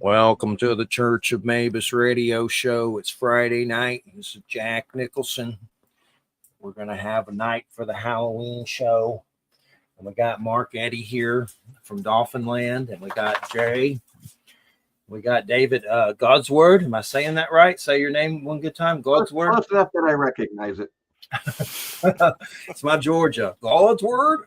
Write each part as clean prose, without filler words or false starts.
Welcome to the Church of Mabus radio show. It's Friday night. This is Jack Nicholson. We're going to have a night for the Halloween show. And we got Mark Eddy here from Dolphin Land. And we got Jay. We got David Goudsward. Am I saying that right? Say your name one good time. Goudsward. Close enough that I recognize it. It's my Georgia. Goudsward.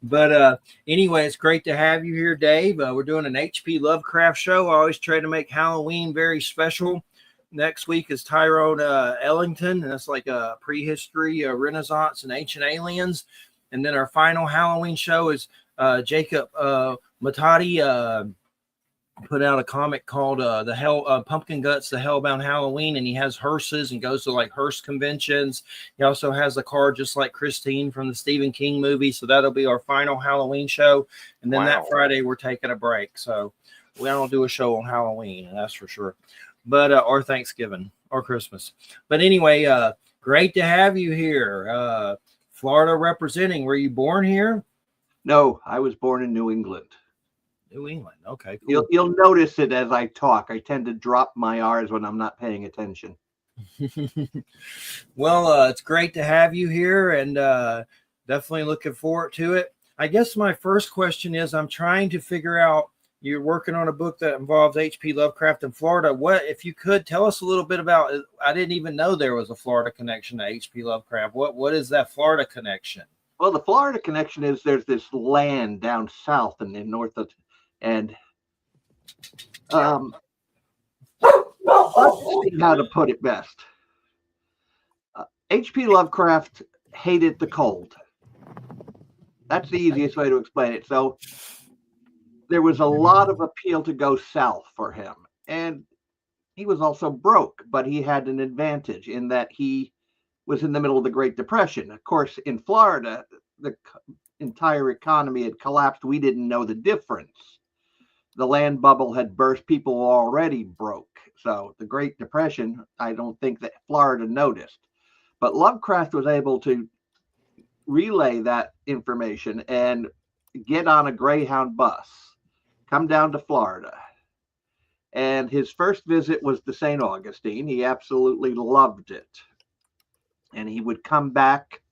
But anyway, it's great to have you here, Dave. We're doing an H.P. Lovecraft show. I always try to make Halloween very special. Next week is Tyrone Ellington, and that's like a prehistory, Renaissance, and ancient aliens. And then our final Halloween show is Jacob Matati put out a comic called Pumpkin Guts, the Hellbound Halloween, and he has hearses and goes to like hearse conventions. He also has a car just like Christine from the Stephen King movie. So that'll be our final Halloween show. And then that Friday we're taking a break. So we don't do a show on Halloween, that's for sure. But or Thanksgiving or Christmas. But anyway, great to have you here. Florida representing. Were you born here? No, I was born in New England. New England. Okay, cool. You'll notice it as I talk. I tend to drop my R's when I'm not paying attention. Well, it's great to have you here, and definitely looking forward to it. I guess my first question is, I'm trying to figure out, you're working on a book that involves H.P. Lovecraft in Florida. What, if you could tell us a little bit about, I didn't even know there was a Florida connection to H.P. Lovecraft. What is that Florida connection? Well, the Florida connection is there's this land down south and in north of, and let's see how to put it best. H.P. Lovecraft hated the cold. That's the easiest way to explain it. So there was a lot of appeal to go south for him. And he was also broke, but he had an advantage in that he was in the middle of the Great Depression. Of course, in Florida, the entire economy had collapsed. We didn't know the difference. The land bubble had burst. People were already broke. So the Great Depression, I don't think that Florida noticed. But Lovecraft was able to relay that information and get on a Greyhound bus, come down to Florida. And his first visit was to St. Augustine. He absolutely loved it. And he would come back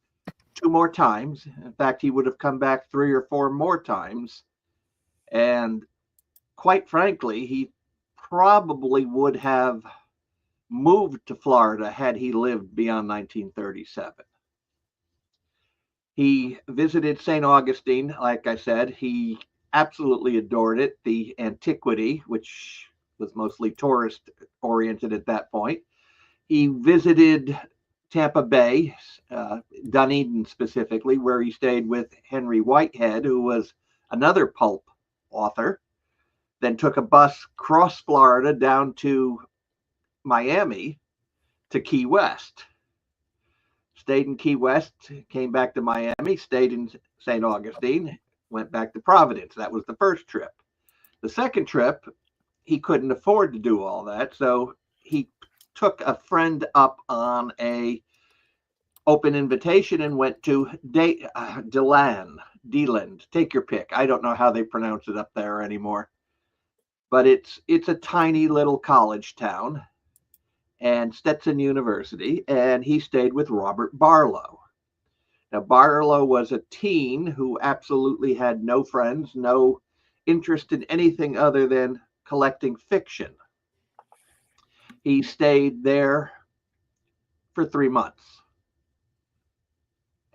2 more times. In fact, he would have come back 3 or 4 more times. And quite frankly, he probably would have moved to Florida had he lived beyond 1937. He visited St. Augustine, like I said. He absolutely adored it, the antiquity, which was mostly tourist-oriented at that point. He visited Tampa Bay, Dunedin specifically, where he stayed with Henry Whitehead, who was another pulp author. Then took a bus across Florida down to Miami to Key West. Stayed in Key West, came back to Miami, stayed in St. Augustine, went back to Providence. That was the first trip. The second trip, he couldn't afford to do all that, so he took a friend up on a open invitation and went to DeLand, take your pick. I don't know how they pronounce it up there anymore. But it's a tiny little college town, and Stetson University, and he stayed with Robert Barlow. Now, Barlow was a teen who absolutely had no friends, no interest in anything other than collecting fiction. He stayed there for 3 months,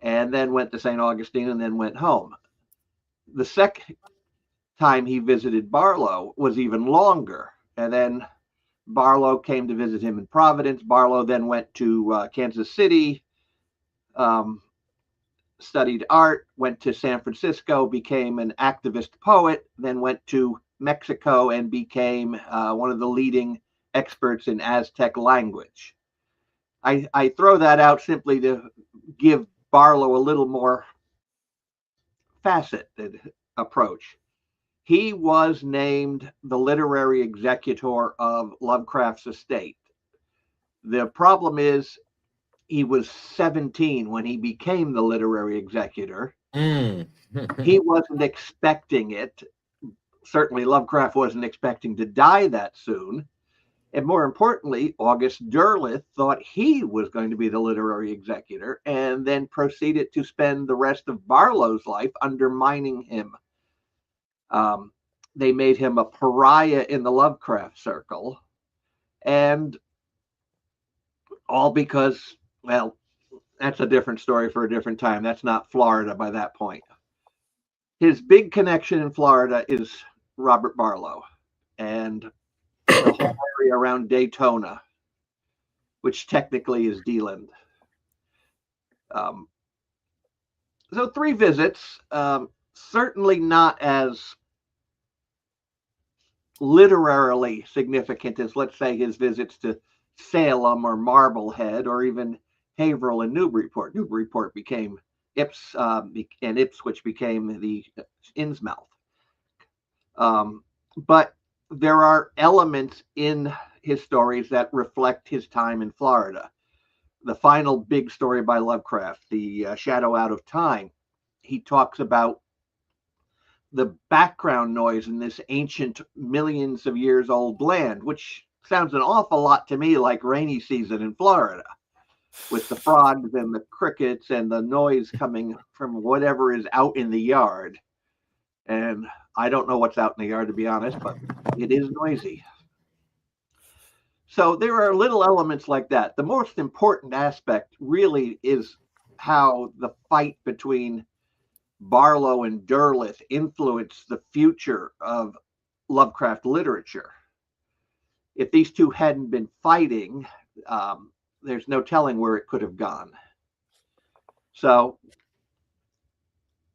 and then went to St. Augustine and then went home. The second time he visited Barlow was even longer, and then Barlow came to visit him in Providence. Barlow then went to Kansas City, studied art, went to San Francisco, became an activist poet, then went to Mexico and became one of the leading experts in Aztec language. I throw that out simply to give Barlow a little more faceted approach. He was named the literary executor of Lovecraft's estate. The problem is he was 17 when he became the literary executor. He wasn't expecting it. certainly Lovecraft wasn't expecting to die that soon. And more importantly, August Derleth thought he was going to be the literary executor and then proceeded to spend the rest of Barlow's life undermining him. They made him a pariah in the Lovecraft circle. And all because, well, that's a different story for a different time. That's not Florida by that point. His big connection in Florida is Robert Barlow and the whole area around Daytona, which technically is Deland. So 3 visits, certainly not as literarily significant as, let's say, his visits to Salem or Marblehead or even Haverhill and Newburyport. Newburyport became and Ipswich became the Innsmouth. But there are elements in his stories that reflect his time in Florida. The final big story by Lovecraft, The Shadow Out of Time, he talks about the background noise in this ancient, millions of years old land, which sounds an awful lot to me like rainy season in Florida, with the frogs and the crickets and the noise coming from whatever is out in the yard. And I don't know what's out in the yard, to be honest, but it is noisy. So there are little elements like that. The most important aspect really is how the fight between Barlow and Derleth influenced the future of Lovecraft literature. If these two hadn't been fighting, there's no telling where it could have gone. So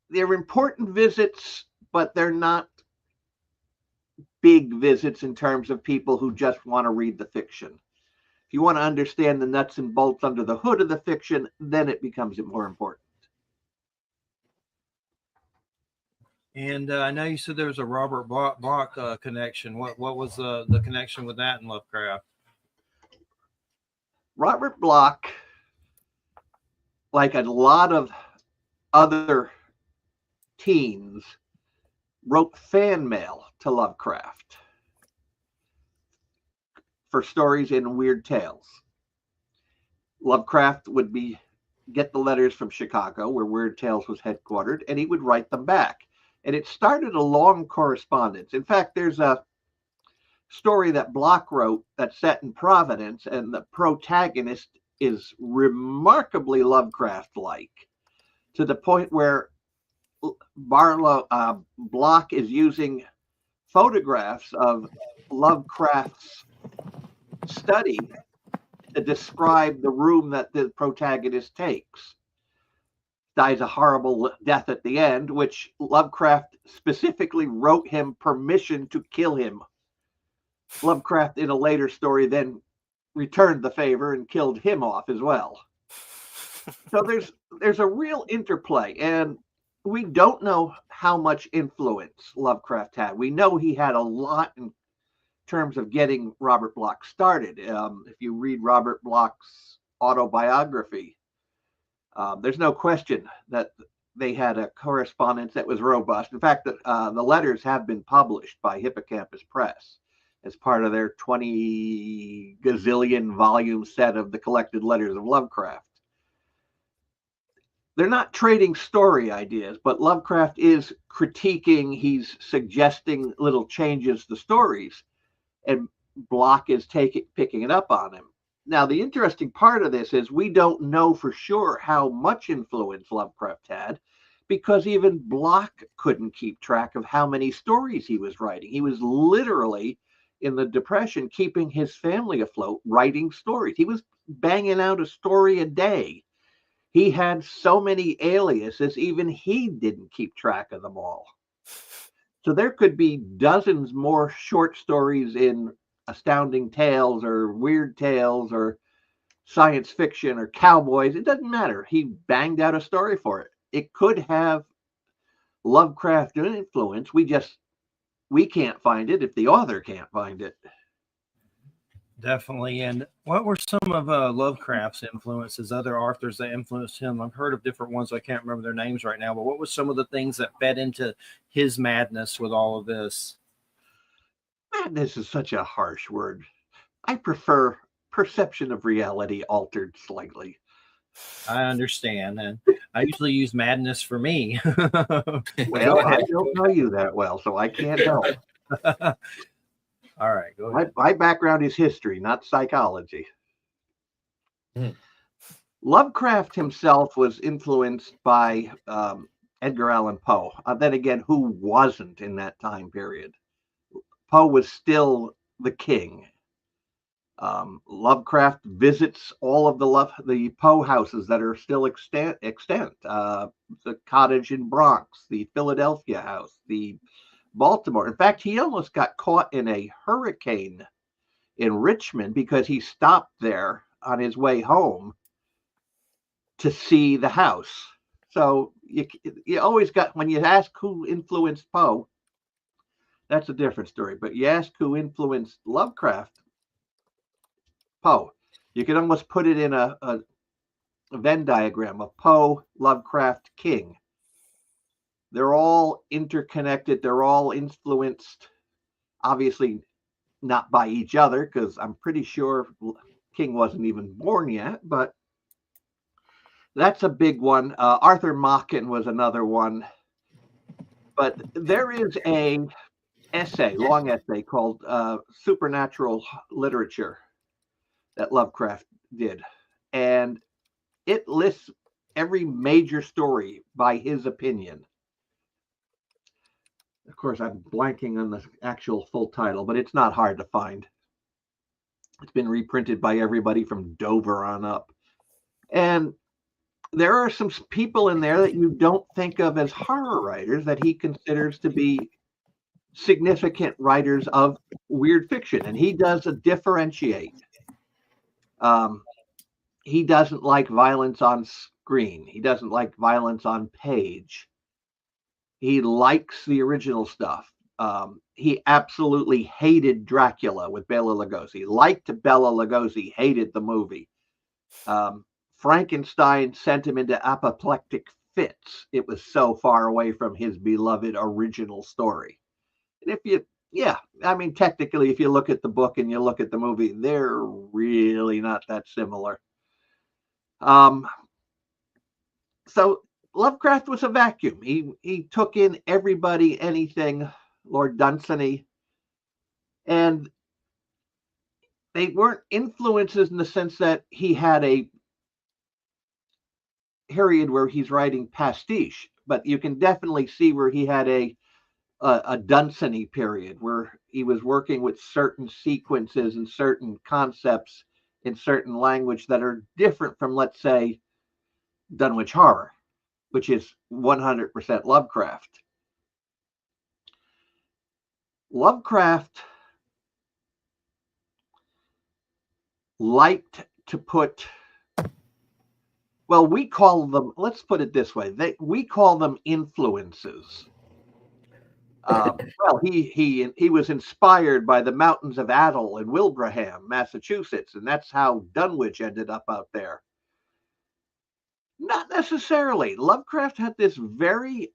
they're important visits, but they're not big visits in terms of people who just want to read the fiction. If you want to understand the nuts and bolts under the hood of the fiction, then it becomes more important. And I know you said there was a Robert Bloch connection. What was the connection with that in Lovecraft? Robert Bloch, like a lot of other teens, wrote fan mail to Lovecraft for stories in Weird Tales. Lovecraft would get the letters from Chicago, where Weird Tales was headquartered, and he would write them back. And it started a long correspondence. In fact, there's a story that Bloch wrote that's set in Providence, and the protagonist is remarkably Lovecraft-like, to the point where Bloch is using photographs of Lovecraft's study to describe the room that the protagonist takes. Dies a horrible death at the end, which Lovecraft specifically wrote him permission to kill him. Lovecraft, in a later story, then returned the favor and killed him off as well. So there's a real interplay, and we don't know how much influence Lovecraft had. We know he had a lot in terms of getting Robert Bloch started. If you read Robert Bloch's autobiography, there's no question that they had a correspondence that was robust. In fact, the letters have been published by Hippocampus Press as part of their 20 gazillion volume set of the collected letters of Lovecraft. They're not trading story ideas, but Lovecraft is critiquing, he's suggesting little changes to stories, and Bloch is picking it up on him. Now, the interesting part of this is we don't know for sure how much influence Lovecraft had, because even Bloch couldn't keep track of how many stories he was writing. He was literally, in the Depression, keeping his family afloat, writing stories. He was banging out a story a day. He had so many aliases, even he didn't keep track of them all. So there could be dozens more short stories in Astounding Tales or Weird Tales or science fiction or cowboys. It doesn't matter. He banged out a story for it. It could have Lovecraft influence. We can't find it if the author can't find it. Definitely. And what were some of Lovecraft's influences, other authors that influenced him? I've heard of different ones. I can't remember their names right now, but what was some of the things that fed into his madness with all of this? madness is such a harsh word. I prefer perception of reality altered slightly. I understand, and I usually use madness for me. Well, I don't know you that well, so I can't help. All right, go ahead. My background is history, not psychology. Hmm. Lovecraft himself was influenced by Edgar Allan Poe. Then again, who wasn't in that time period? Poe was still the king. Lovecraft visits all of the Poe houses that are still extant. The cottage in Bronx, the Philadelphia house, the Baltimore. In fact, he almost got caught in a hurricane in Richmond because he stopped there on his way home to see the house. So you always got, when you ask who influenced Poe, that's a different story. But you ask who influenced Lovecraft, Poe. You can almost put it in a Venn diagram of Poe, Lovecraft, King. They're all interconnected. They're all influenced, obviously not by each other, because I'm pretty sure King wasn't even born yet, but that's a big one. Arthur Machen was another one. But there is a long essay called Supernatural Literature that Lovecraft did. And it lists every major story by his opinion. Of course, I'm blanking on the actual full title, but it's not hard to find. It's been reprinted by everybody from Dover on up. And there are some people in there that you don't think of as horror writers that he considers to be significant writers of weird fiction. And he does differentiate. He doesn't like violence on screen. He doesn't like violence on page. He likes the original stuff. He absolutely hated Dracula with Bela Lugosi. Liked Bela Lugosi, hated the movie. Frankenstein sent him into apoplectic fits. It was so far away from his beloved original story. And technically, if you look at the book and you look at the movie, they're really not that similar. So Lovecraft was a vacuum. He took in everybody, anything, Lord Dunsany, and they weren't influences in the sense that he had a period where he's writing pastiche, but you can definitely see where he had a Dunsany period where he was working with certain sequences and certain concepts in certain language that are different from, let's say, Dunwich Horror, which is 100% Lovecraft. Lovecraft liked to put, well, we call them, let's put it this way, we call them influences. Well, he was inspired by the mountains of Attle in Wilbraham, Massachusetts, and that's how Dunwich ended up out there. Not necessarily. Lovecraft had this very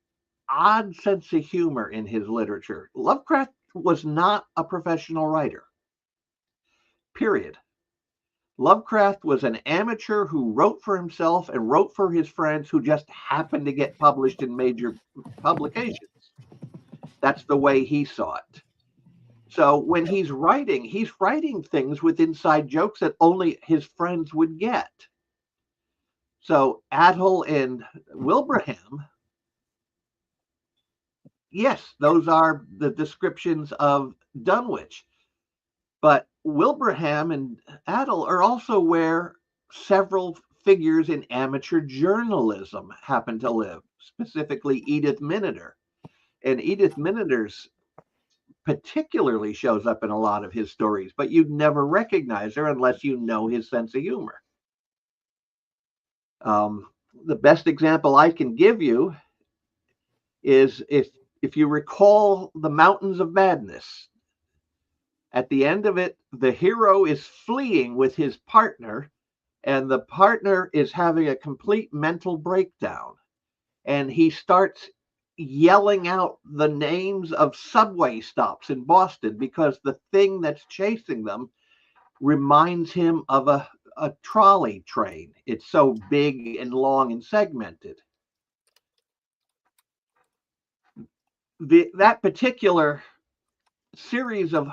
odd sense of humor in his literature. Lovecraft was not a professional writer. Period. Lovecraft was an amateur who wrote for himself and wrote for his friends who just happened to get published in major publications. That's the way he saw it. So when he's writing things with inside jokes that only his friends would get. So Attle and Wilbraham, yes, those are the descriptions of Dunwich. But Wilbraham and Attle are also where several figures in amateur journalism happen to live, specifically Edith Minator. And Edith Minator's particularly shows up in a lot of his stories, but you'd never recognize her unless you know his sense of humor. The best example I can give you is if you recall The Mountains of Madness. At the end of it, the hero is fleeing with his partner, and the partner is having a complete mental breakdown. And he starts yelling out the names of subway stops in Boston because the thing that's chasing them reminds him of a trolley train. It's so big and long and segmented. That particular series of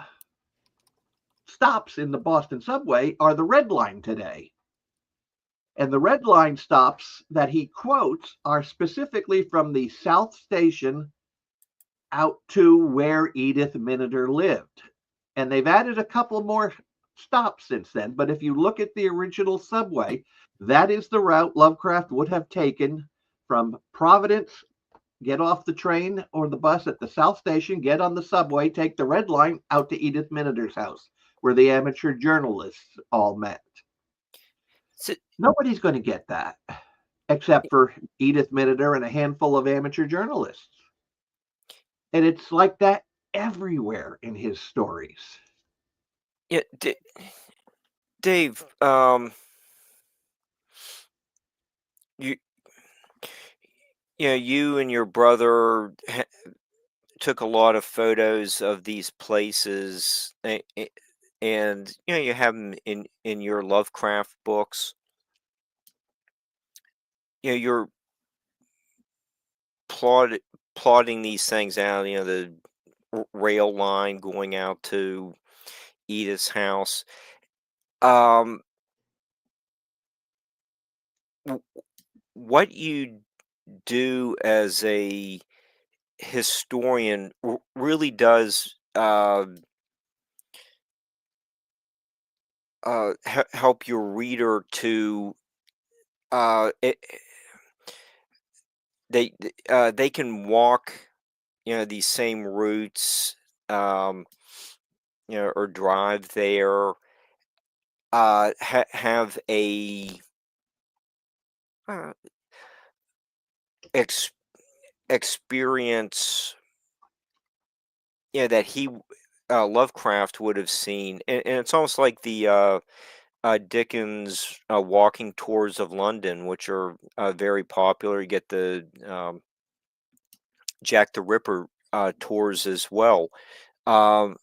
stops in the Boston subway are the Red Line today. And the Red Line stops that he quotes are specifically from the South Station out to where Edith Miniter lived. And they've added a couple more stops since then. But if you look at the original subway, that is the route Lovecraft would have taken from Providence, get off the train or the bus at the South Station, get on the subway, take the Red Line out to Edith Miniter's house, where the amateur journalists all met. So, nobody's going to get that, except for Edith Miniter and a handful of amateur journalists. And it's like that everywhere in his stories. Yeah, Dave, you and your brother took a lot of photos of these places, and you have them in your Lovecraft books. You're plotting these things out. The rail line going out to Edith's house. What you do as a historian really does help your reader to they can walk these same routes or drive there, have a experience that he Lovecraft would have seen, and it's almost like the Dickens walking tours of London, which are very popular. You get the Jack the Ripper tours as well. I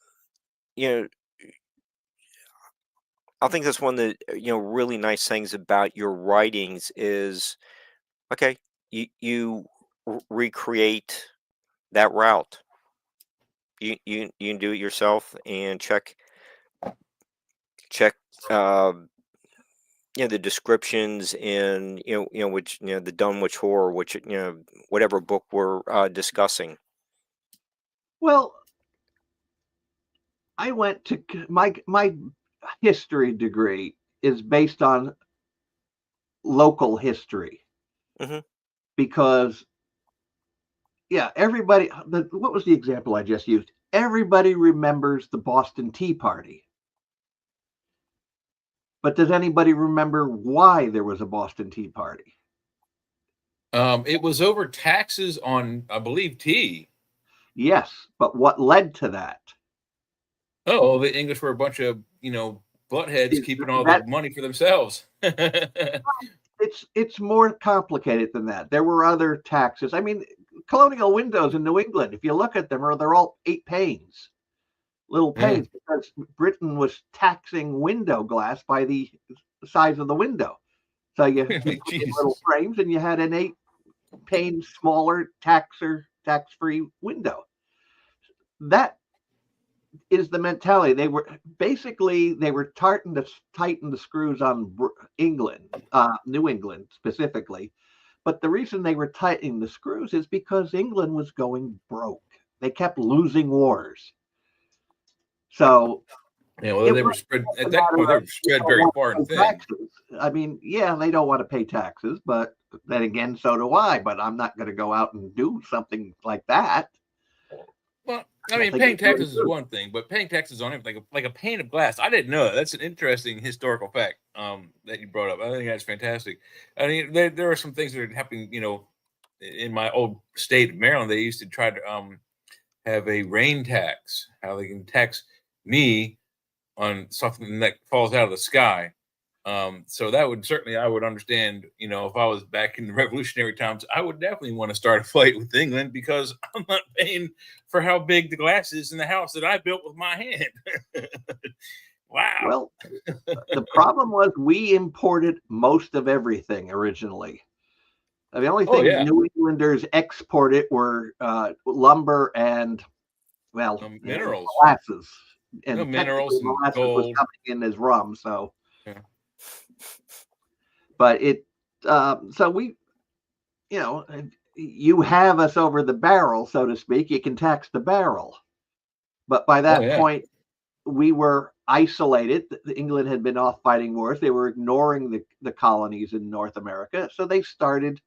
think that's one of the really nice things about your writings is, okay, you recreate that route. You can do it yourself and check the descriptions in which the Dunwich Horror, which whatever book we're discussing. Well, I went to my history degree is based on local history, because everybody. What was the example I just used? Everybody remembers the Boston Tea Party. But does anybody remember why there was a Boston Tea Party? It was over taxes on, I believe, tea. Yes, but what led to that? Oh, the English were a bunch of, buttheads keeping all the money for themselves. It's more complicated than that. There were other taxes. I mean, colonial windows in New England, if you look at them, they're all 8 panes. Little panes, because Britain was taxing window glass by the size of the window. So you had little frames, and you had an 8-pane smaller tax-free window. That is the mentality. They were tighten the screws on England, New England specifically. But the reason they were tightening the screws is because England was going broke. They kept losing wars. So they were spread at that point. They were spread very far and thin. I mean, they don't want to pay taxes, but then again, so do I. But I'm not going to go out and do something like that. Well, I mean, paying taxes is one thing, but paying taxes on everything, like a pane of glass. I didn't know that. That's an interesting historical fact that you brought up. I think that's fantastic. I mean, there are some things that are happening. In my old state of Maryland, they used to try to have a rain tax. How they can tax me on something that falls out of the sky. So that would certainly, I would understand, if I was back in the revolutionary times, I would definitely want to start a fight with England, because I'm not paying for how big the glass is in the house that I built with my hand. Wow. Well, the problem was we imported most of everything originally. The only things New Englanders exported were lumber and, minerals, molasses, and minerals and molasses gold was coming in as rum. So, yeah. But it, so we, you have us over the barrel, so to speak. You can tax the barrel, but by that point, we were isolated. England had been off fighting wars. They were ignoring the colonies in North America. So they started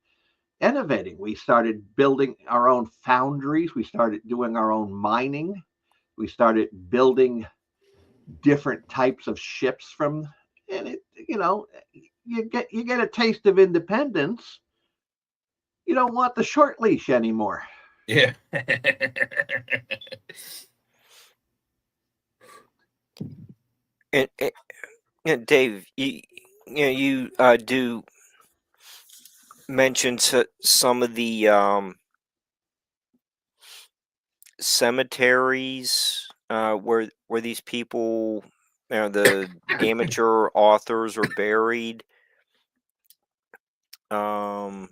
innovating. We started building our own foundries. We started doing our own mining. We started building different types of ships and it, you get a taste of independence. You don't want the short leash anymore. Yeah. And Dave, you do mention some of the cemeteries where these people, the amateur authors, are buried. I'll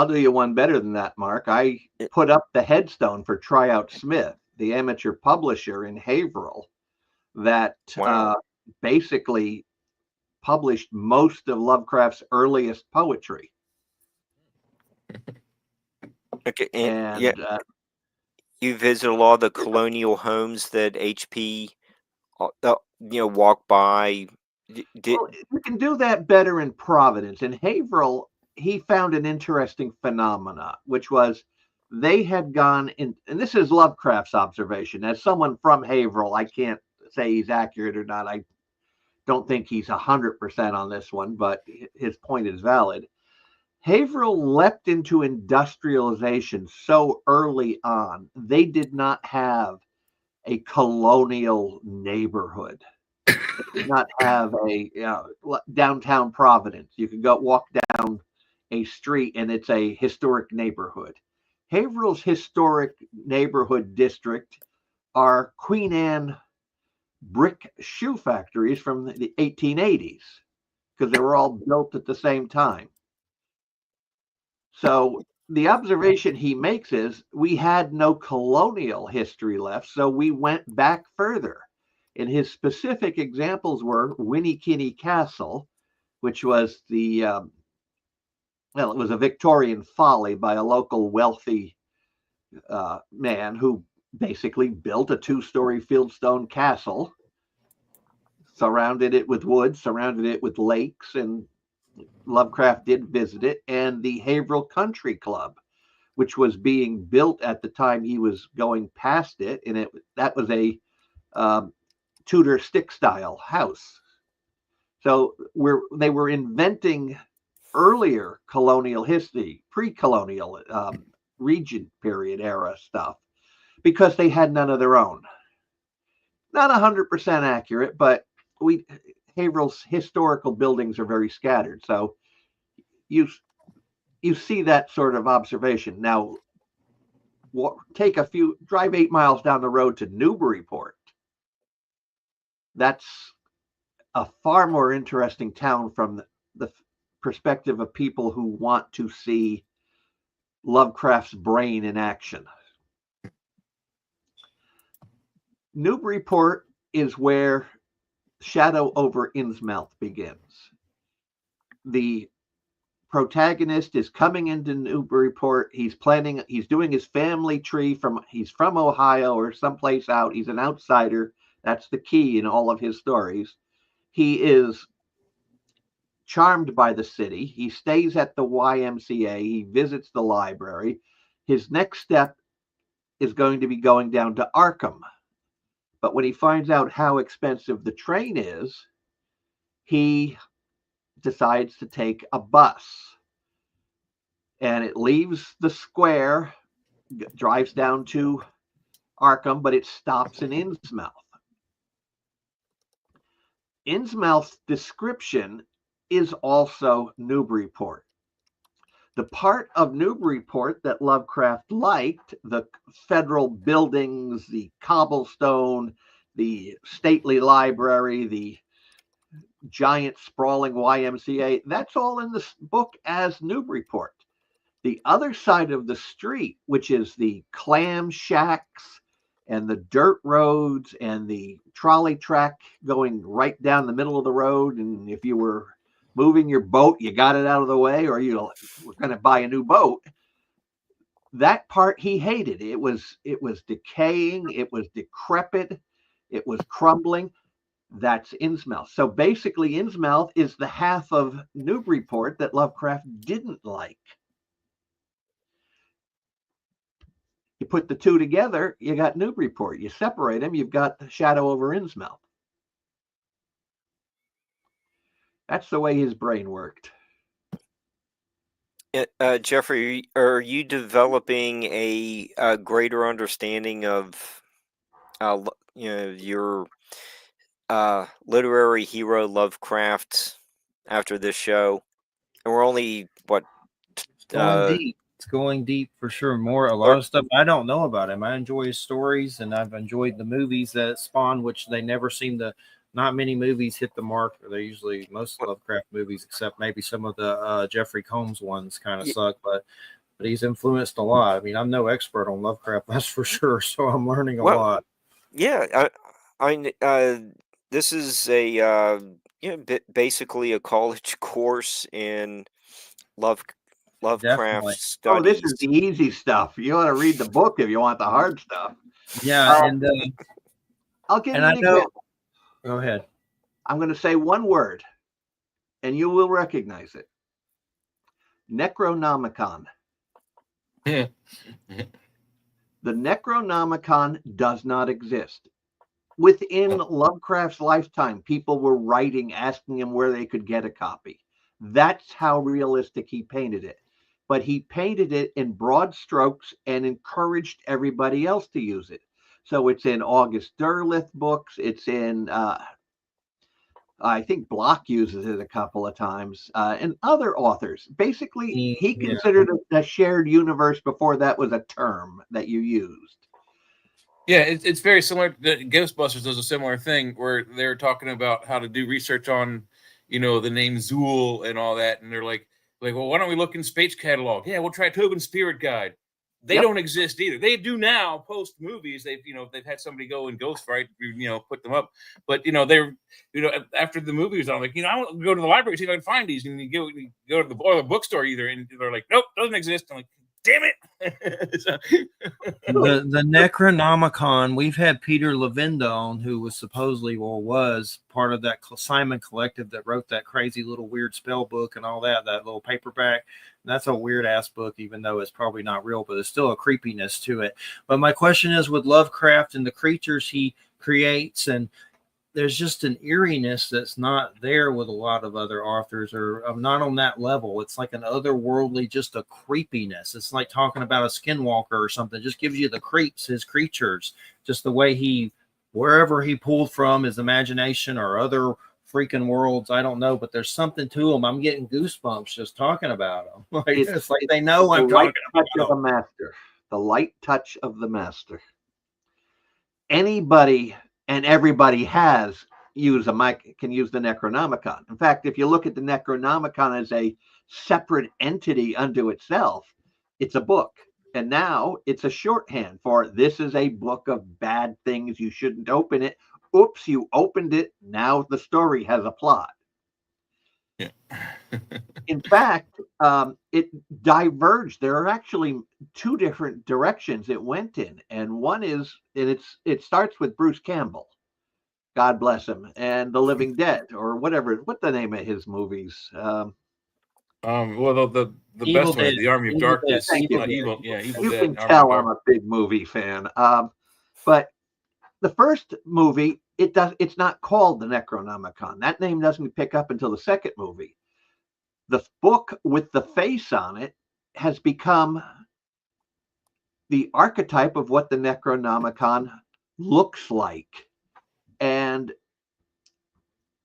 do you one better than that, Mark. I put up the headstone for Tryout Smith, the amateur publisher in Haverhill, that basically published most of Lovecraft's earliest poetry. Okay, and you visit a lot of the colonial homes that HP, walk by. Well, you can do that better in Providence. In Haverhill, he found an interesting phenomena, which was they had gone in, and this is Lovecraft's observation. As someone from Haverhill, I can't say he's accurate or not. I don't think he's 100% on this one, but his point is valid. Haverhill leapt into industrialization so early on, they did not have a colonial neighborhood. They did not have a downtown Providence. You can go walk down a street and it's a historic neighborhood. Haverhill's historic neighborhood district are Queen Anne brick shoe factories from the 1880s, because they were all built at the same time. So the observation he makes is we had no colonial history left, so we went back further. And his specific examples were Winnikinny Castle, which was it was a Victorian folly by a local wealthy man who basically built a 2-story fieldstone castle, surrounded it with wood, surrounded it with lakes, and Lovecraft did visit it. And the Haverhill Country Club, which was being built at the time he was going past it, and that was a Tudor stick style house. So they were inventing earlier colonial history, pre-colonial Regent period era stuff, because they had none of their own. Not 100% accurate, but Haverhill's historical buildings are very scattered. So you see that sort of observation. Now, drive 8 miles down the road to Newburyport. That's a far more interesting town from the perspective of people who want to see Lovecraft's brain in action. Newburyport is where Shadow over Innsmouth begins. The protagonist is coming into Newburyport. He's doing his family tree he's from Ohio or someplace out. He's an outsider. That's the key in all of his stories. He is charmed by the city. He stays at the YMCA. He visits the library. His next step is going to be going down to Arkham. But when he finds out how expensive the train is, he decides to take a bus. And it leaves the square, drives down to Arkham, but it stops in Innsmouth. Innsmouth's description is also Newburyport. The part of Newburyport that Lovecraft liked, the federal buildings, the cobblestone, the stately library, the giant sprawling YMCA, that's all in this book as Newburyport. The other side of the street, which is the clam shacks and the dirt roads and the trolley track going right down the middle of the road, and if you were moving your boat, you got it out of the way, or you were going to buy a new boat. That part he hated. It was decaying, it was decrepit, it was crumbling. That's Innsmouth. So basically, Innsmouth is the half of Newburyport that Lovecraft didn't like. You put the two together, you got Newburyport. You separate them, you've got the Shadow over Innsmouth. That's the way his brain worked. Jeffrey, are you developing a greater understanding of your literary hero Lovecraft after this show? And we're only Going deep. It's going deep for sure. A lot of stuff I don't know about him. I enjoy his stories, and I've enjoyed the movies that spawn, which they never seem to. Not many movies hit the mark. They usually, most Lovecraft movies, except maybe some of the Jeffrey Combs ones, kind of suck. But he's influenced a lot. I mean, I'm no expert on Lovecraft, that's for sure. So I'm learning a lot. Yeah, this is a basically a college course in Lovecraft Definitely. studies. Oh, this is the easy stuff. You want to read the book if you want the hard stuff. Yeah, and I'll give you an example. Go ahead. I'm going to say one word, and you will recognize it. Necronomicon. Yeah. The Necronomicon does not exist. Within Lovecraft's lifetime, people were writing, asking him where they could get a copy. That's how realistic he painted it. But he painted it in broad strokes and encouraged everybody else to use it. So it's in August Derleth books. It's in, I think Block uses it a couple of times, and other authors. Basically, he considered it a shared universe before that was a term that you used. Yeah, it's very similar. Ghostbusters does a similar thing where they're talking about how to do research on, the name Zool and all that, and they're like, well, why don't we look in Space Catalog? Yeah, we'll try Tobin's Spirit Guide. They don't exist either. They do now post movies. They've had somebody go and Ghostwrite, put them up. But they're after the movies, I'm like, I want to go to the library see if I can find these. And you go to the bookstore either, and they're like, nope, doesn't exist. I'm like, damn it. The Necronomicon, we've had Peter Levenda on, who was supposedly was part of that Simon Collective that wrote that crazy little weird spell book and all that little paperback. That's a weird ass book, even though it's probably not real, but there's still a creepiness to it. But my question is, with Lovecraft and the creatures he creates, and there's just an eeriness that's not there with a lot of other authors, or not on that level. It's like an otherworldly, just a creepiness. It's like talking about a skinwalker or something. It just gives you the creeps, his creatures, just the way wherever he pulled from his imagination or other freaking worlds, I don't know, but there's something to them. I'm getting goosebumps just talking about them. It's like they know I'm talking about the master. The light touch of the master. Anybody and everybody can use the Necronomicon. In fact, if you look at the Necronomicon as a separate entity unto itself, it's a book. And now it's a shorthand for this is a book of bad things. You shouldn't open it. Oops, you opened it. Now the story has a plot. Yeah. In fact, it diverged. There are actually two different directions it went in. And one is, it starts with Bruce Campbell, God bless him, and The Living Dead, or whatever. What the name of his movies? Well, the best one, The Army of Darkness. Evil Dead. You can tell I'm a big movie fan. But the first movie, it's not called the Necronomicon. That name doesn't pick up until the second movie. The book with the face on it has become the archetype of what the Necronomicon looks like. And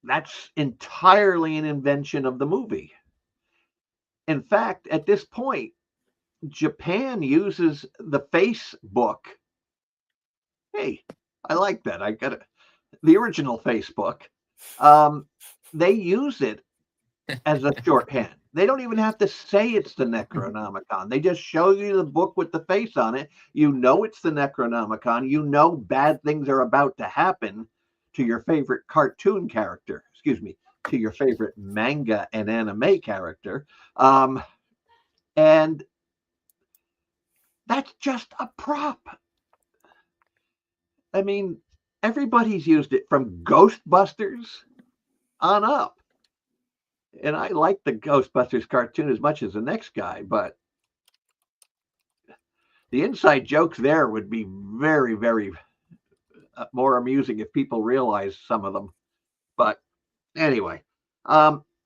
That's entirely an invention of the movie. In fact, at this point, Japan uses the face book. Hey, I like that. I got it. The original Facebook. They use it as a shorthand. They don't even have to say it's the Necronomicon. They just show you the book with the face on it. You know it's the Necronomicon. You know bad things are about to happen to your favorite cartoon character. Excuse me, to your favorite manga and anime character. And that's just a prop. I mean, everybody's used it from Ghostbusters on up. And I like the Ghostbusters cartoon as much as the next guy, but the inside jokes there would be very, very more amusing if people realized some of them. But anyway,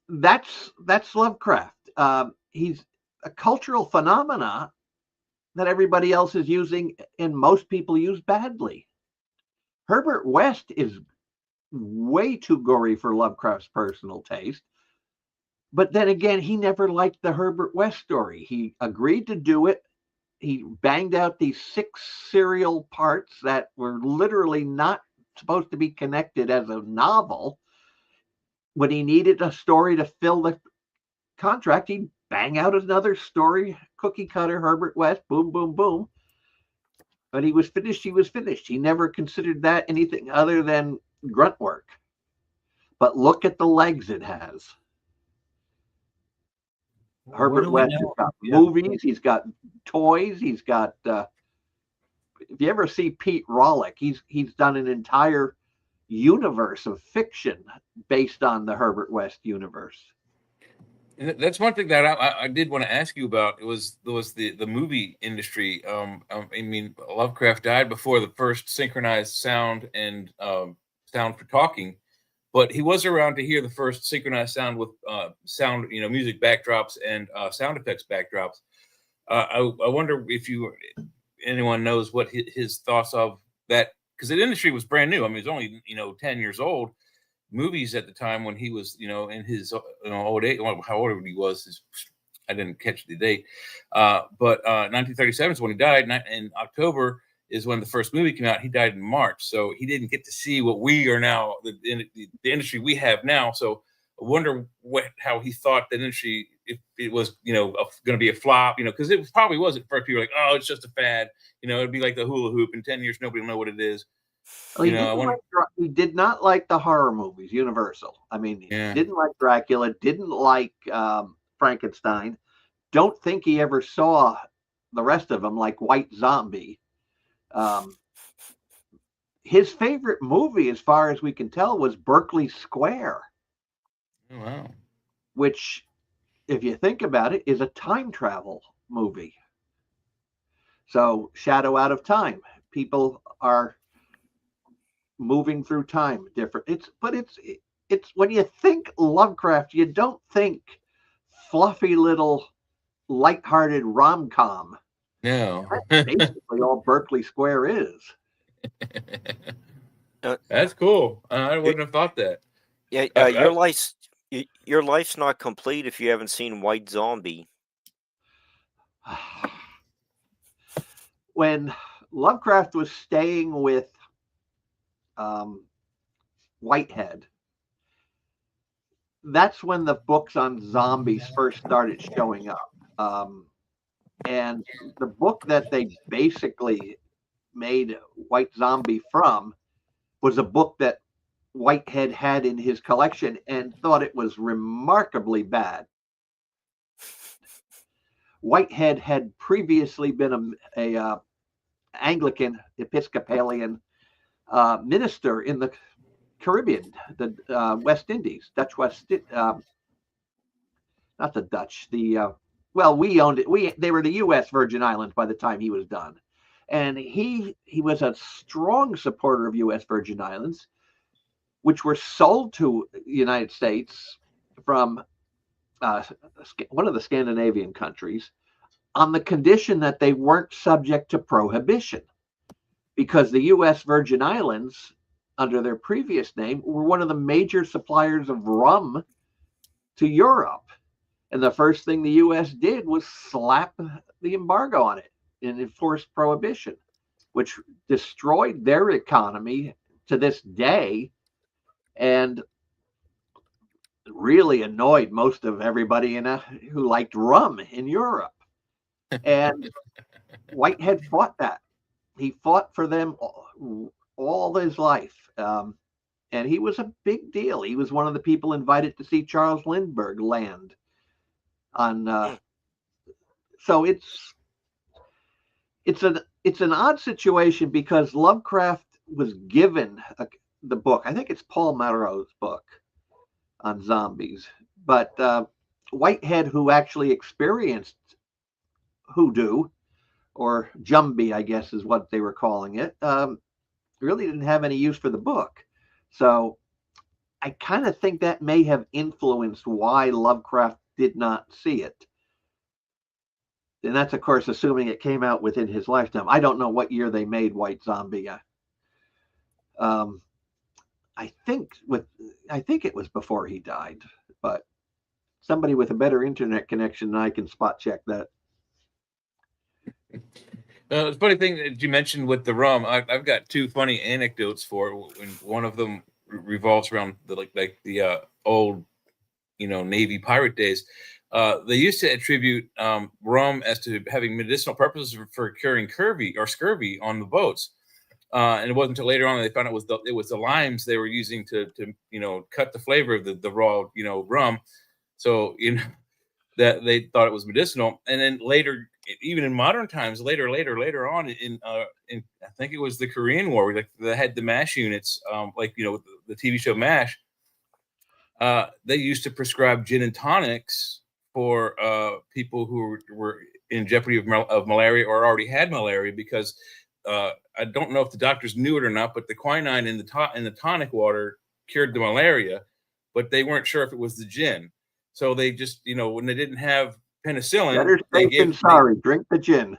that's Lovecraft. He's a cultural phenomena that everybody else is using, and most people use badly. Herbert West is way too gory for Lovecraft's personal taste. But then again, he never liked the Herbert West story. He agreed to do it. He banged out these 6 serial parts that were literally not supposed to be connected as a novel. When he needed a story to fill the contract, he'd bang out another story, cookie cutter, Herbert West, boom, boom, boom. But he was finished. He never considered that anything other than grunt work. But look at the legs it has. Herbert West has got movies, he's got toys, he's got if you ever see Pete Rawlik, he's done an entire universe of fiction based on the Herbert West universe. And that's one thing that I did want to ask you about. It was the movie industry. I mean, Lovecraft died before the first synchronized sound and sound for talking. But he was around to hear the first synchronized sound with sound, music backdrops and sound effects backdrops. I wonder if anyone knows what his thoughts of that, because the industry was brand new. I mean, it was only 10 years old. Movies at the time when he was in his old age, how old he was, I didn't catch the date. But 1937 is when he died, in October is when the first movie came out. He died in March, so he didn't get to see what we are now, the industry we have now. So I wonder how he thought the industry, if it was going to be a flop, because it probably wasn't. First, people were like, oh, it's just a fad. It'd be like the hula hoop. In 10 years, nobody will know what it is. Well, he did not like the horror movies, Universal. I mean, he didn't like Dracula, didn't like Frankenstein. Don't think he ever saw the rest of them, like White Zombie. His favorite movie, as far as we can tell, was Berkeley Square. Oh, wow. Which, if you think about it, is a time travel movie. So, shadow out of time. People are moving through time different. It's when you think Lovecraft, you don't think fluffy little lighthearted rom-com. No. That's basically all Berkeley Square is. That's cool. I wouldn't have thought that. Yeah, your life's not complete if you haven't seen White Zombie. When Lovecraft was staying with Whitehead, that's when the books on zombies first started showing up. And the book that they basically made White Zombie from was a book that Whitehead had in his collection and thought it was remarkably bad. Whitehead had previously been a Anglican Episcopalian minister in the Caribbean, the West Indies, Dutch West, not the Dutch, we owned it. They were the U.S. Virgin Islands by the time he was done. And he was a strong supporter of U.S. Virgin Islands, which were sold to the United States from one of the Scandinavian countries on the condition that they weren't subject to prohibition, because the U.S. Virgin Islands under their previous name, were one of the major suppliers of rum to Europe. And the first thing the U.S. did was slap the embargo on it and enforce prohibition, which destroyed their economy to this day and really annoyed most of everybody who liked rum in Europe. And Whitehead fought that. He fought for them all his life. And he was a big deal. He was one of the people invited to see Charles Lindbergh land on. So it's an odd situation because Lovecraft was given the book. I think it's Paul Marot's book on zombies, but Whitehead, who actually experienced hoodoo or Jumbie, I guess is what they were calling it, really didn't have any use for the book. So I kind of think that may have influenced why Lovecraft did not see it. And that's, of course, assuming it came out within his lifetime. I don't know what year they made White Zombie. I think it was before he died, but somebody with a better internet connection than I can spot check that. The funny thing that you mentioned with the rum, I've got two funny anecdotes for it. And one of them revolves around the old, Navy pirate days. They used to attribute rum as to having medicinal purposes for curing scurvy on the boats. And it wasn't until later on that they found it was the limes they were using to cut the flavor of the raw rum. So that they thought it was medicinal. And then later, even in modern times, later on in I think it was the Korean War, where they had the MASH units, the TV show MASH. They used to prescribe gin and tonics for people who were in jeopardy of malaria or already had malaria, because I don't know if the doctors knew it or not, but the quinine in the tonic water cured the malaria, but they weren't sure if it was the gin. So they just, when they didn't have penicillin, drink the gin.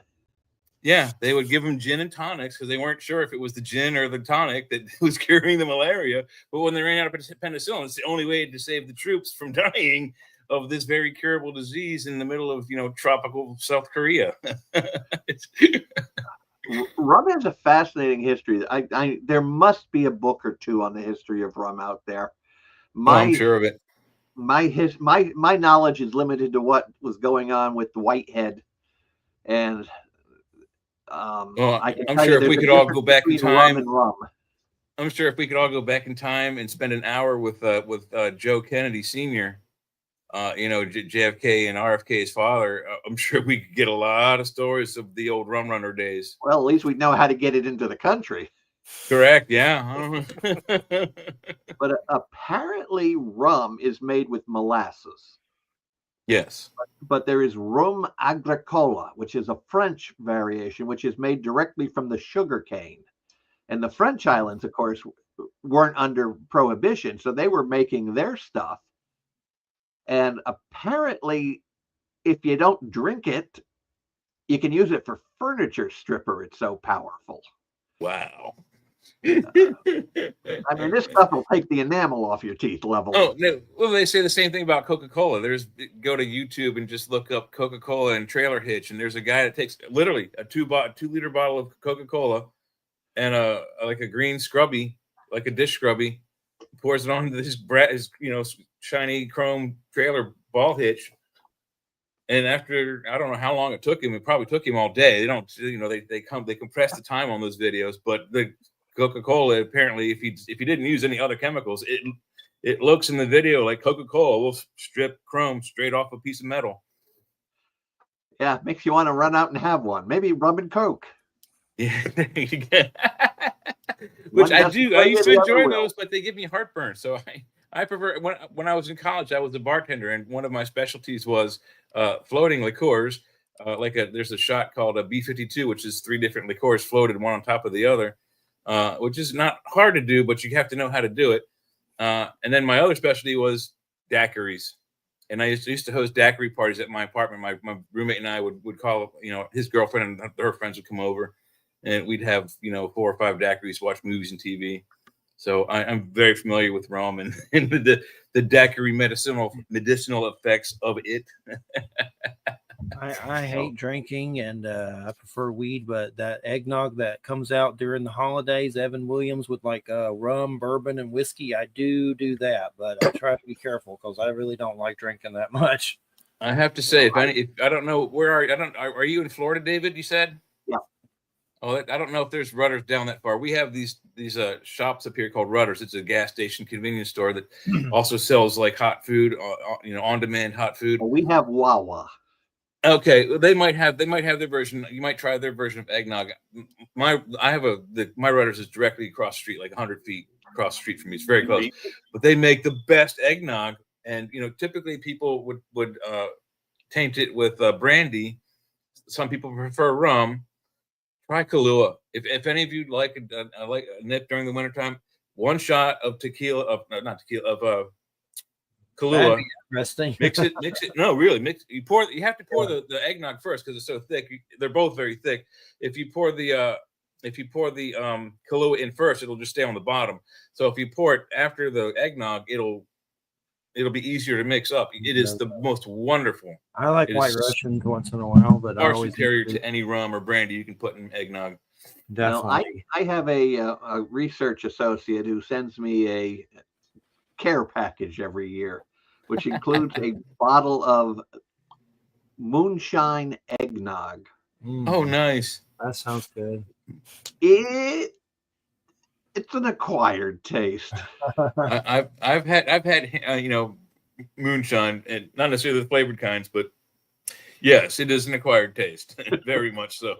Yeah, they would give them gin and tonics because they weren't sure if it was the gin or the tonic that was curing the malaria. But when they ran out of penicillin, it's the only way to save the troops from dying of this very curable disease in the middle of, tropical South Korea. Rum has a fascinating history. There must be a book or two on the history of rum out there. I'm sure of it. My knowledge is limited to what was going on with Whitehead, and I'm sure if we could all go back in time, I'm sure if we could all go back in time and spend an hour with Joe Kennedy Sr., JFK and RFK's father, I'm sure we could get a lot of stories of the old rum runner days. Well, at least we'd know how to get it into the country. Correct, yeah. But apparently rum is made with molasses. Yes. But there is rum agricole, which is a French variation, which is made directly from the sugar cane. And the French islands, of course, weren't under prohibition, so they were making their stuff. And apparently, if you don't drink it, you can use it for furniture stripper. It's so powerful. Wow. I mean, this stuff will take the enamel off your teeth level. Oh, no. Well, they say the same thing about Coca-Cola. Go to YouTube and just look up Coca-Cola and trailer hitch, and there's a guy that takes literally a 2-liter bottle of Coca-Cola and a green scrubby, like a dish scrubby, pours it on his shiny chrome trailer ball hitch. And after, I don't know how long it took him. It probably took him all day. They don't, they compress the time on those videos. But the Coca-Cola, apparently, if he didn't use any other chemicals, it looks in the video like Coca-Cola will strip chrome straight off a piece of metal. Yeah, makes you want to run out and have one. Maybe rum and Coke. Yeah, which I do. I used to enjoy those, but they give me heartburn. So I prefer, when I was in college, I was a bartender, and one of my specialties was floating liqueurs. There's a shot called a B-52, which is 3 different liqueurs floated one on top of the other, which is not hard to do, but you have to know how to do it. And then my other specialty was daiquiris. And I used to host daiquiri parties at my apartment. My roommate and I would call, his girlfriend and her friends would come over, and we'd have, 4 or 5 daiquiris, watch movies and TV. So I'm very familiar with rum and the daiquiri medicinal effects of it. I hate drinking and I prefer weed, but that eggnog that comes out during the holidays, Evan Williams with like rum, bourbon, and whiskey, I do that, but I try to be careful because I really don't like drinking that much. I have to say, if I don't know where are you in Florida, David? You said? Yeah. Oh, I don't know if there's Rudders down that far. We have these shops up here called Rudders. It's a gas station convenience store that also sells like hot food, on demand hot food. Well, we have Wawa. Okay, they might have their version. You might try their version of eggnog. My Rudders is directly across the street, like 100 feet across the street from me. It's very close, but they make the best eggnog. And typically people would taint it with brandy. Some people prefer rum. Try Kahlua. If any of you like a nip during the wintertime, one shot of Kahlua. Interesting. Mix it. No, really, mix. You have to pour the eggnog first because it's so thick. They're both very thick. If you pour the Kahlua in first, it'll just stay on the bottom. So if you pour it after the eggnog, it'll be easier to mix up. It is the most wonderful. I like White Russians once in a while, but I always superior to any rum or brandy you can put in eggnog. Definitely. I have a research associate who sends me a care package every year, which includes a bottle of moonshine eggnog. Oh, nice. That sounds good. It's an acquired taste. I've had moonshine, and not necessarily the flavored kinds, but yes, it is an acquired taste. Very much so.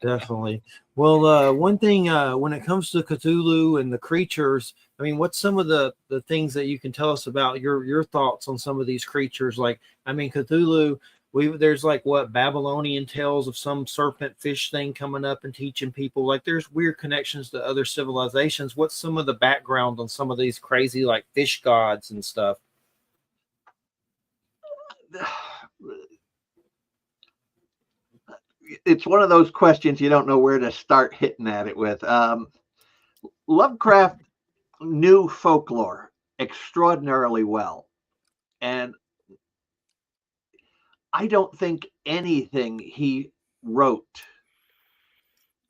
Definitely. Well, one thing when it comes to Cthulhu and the creatures, I mean, what's some of the things that you can tell us about your thoughts on some of these creatures? Like, I mean, Cthulhu, there's like Babylonian tales of some serpent fish thing coming up and teaching people. Like, there's weird connections to other civilizations. What's some of the background on some of these crazy like fish gods and stuff? It's one of those questions you don't know where to start hitting at it with. Lovecraft knew folklore extraordinarily well, and I don't think anything he wrote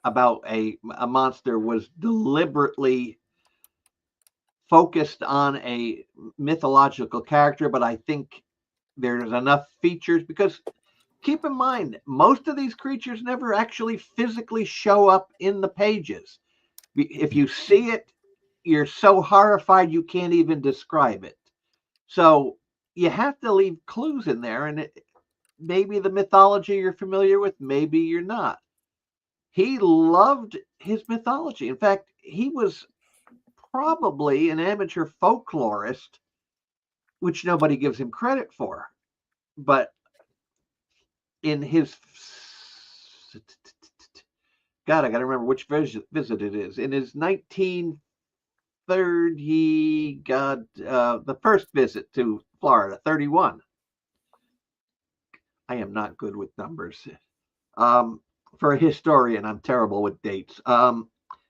about a monster was deliberately focused on a mythological character, but I think there's enough features, because keep in mind, most of these creatures never actually physically show up in the pages. If you see it, you're so horrified you can't even describe it. So you have to leave clues in there, and maybe the mythology you're familiar with, maybe you're not. He loved his mythology. In fact, he was probably an amateur folklorist, which nobody gives him credit for. But in his I gotta remember which visit it is. In his 1930, the first visit to Florida, 31. I am not good with numbers. For a historian, I'm terrible with dates.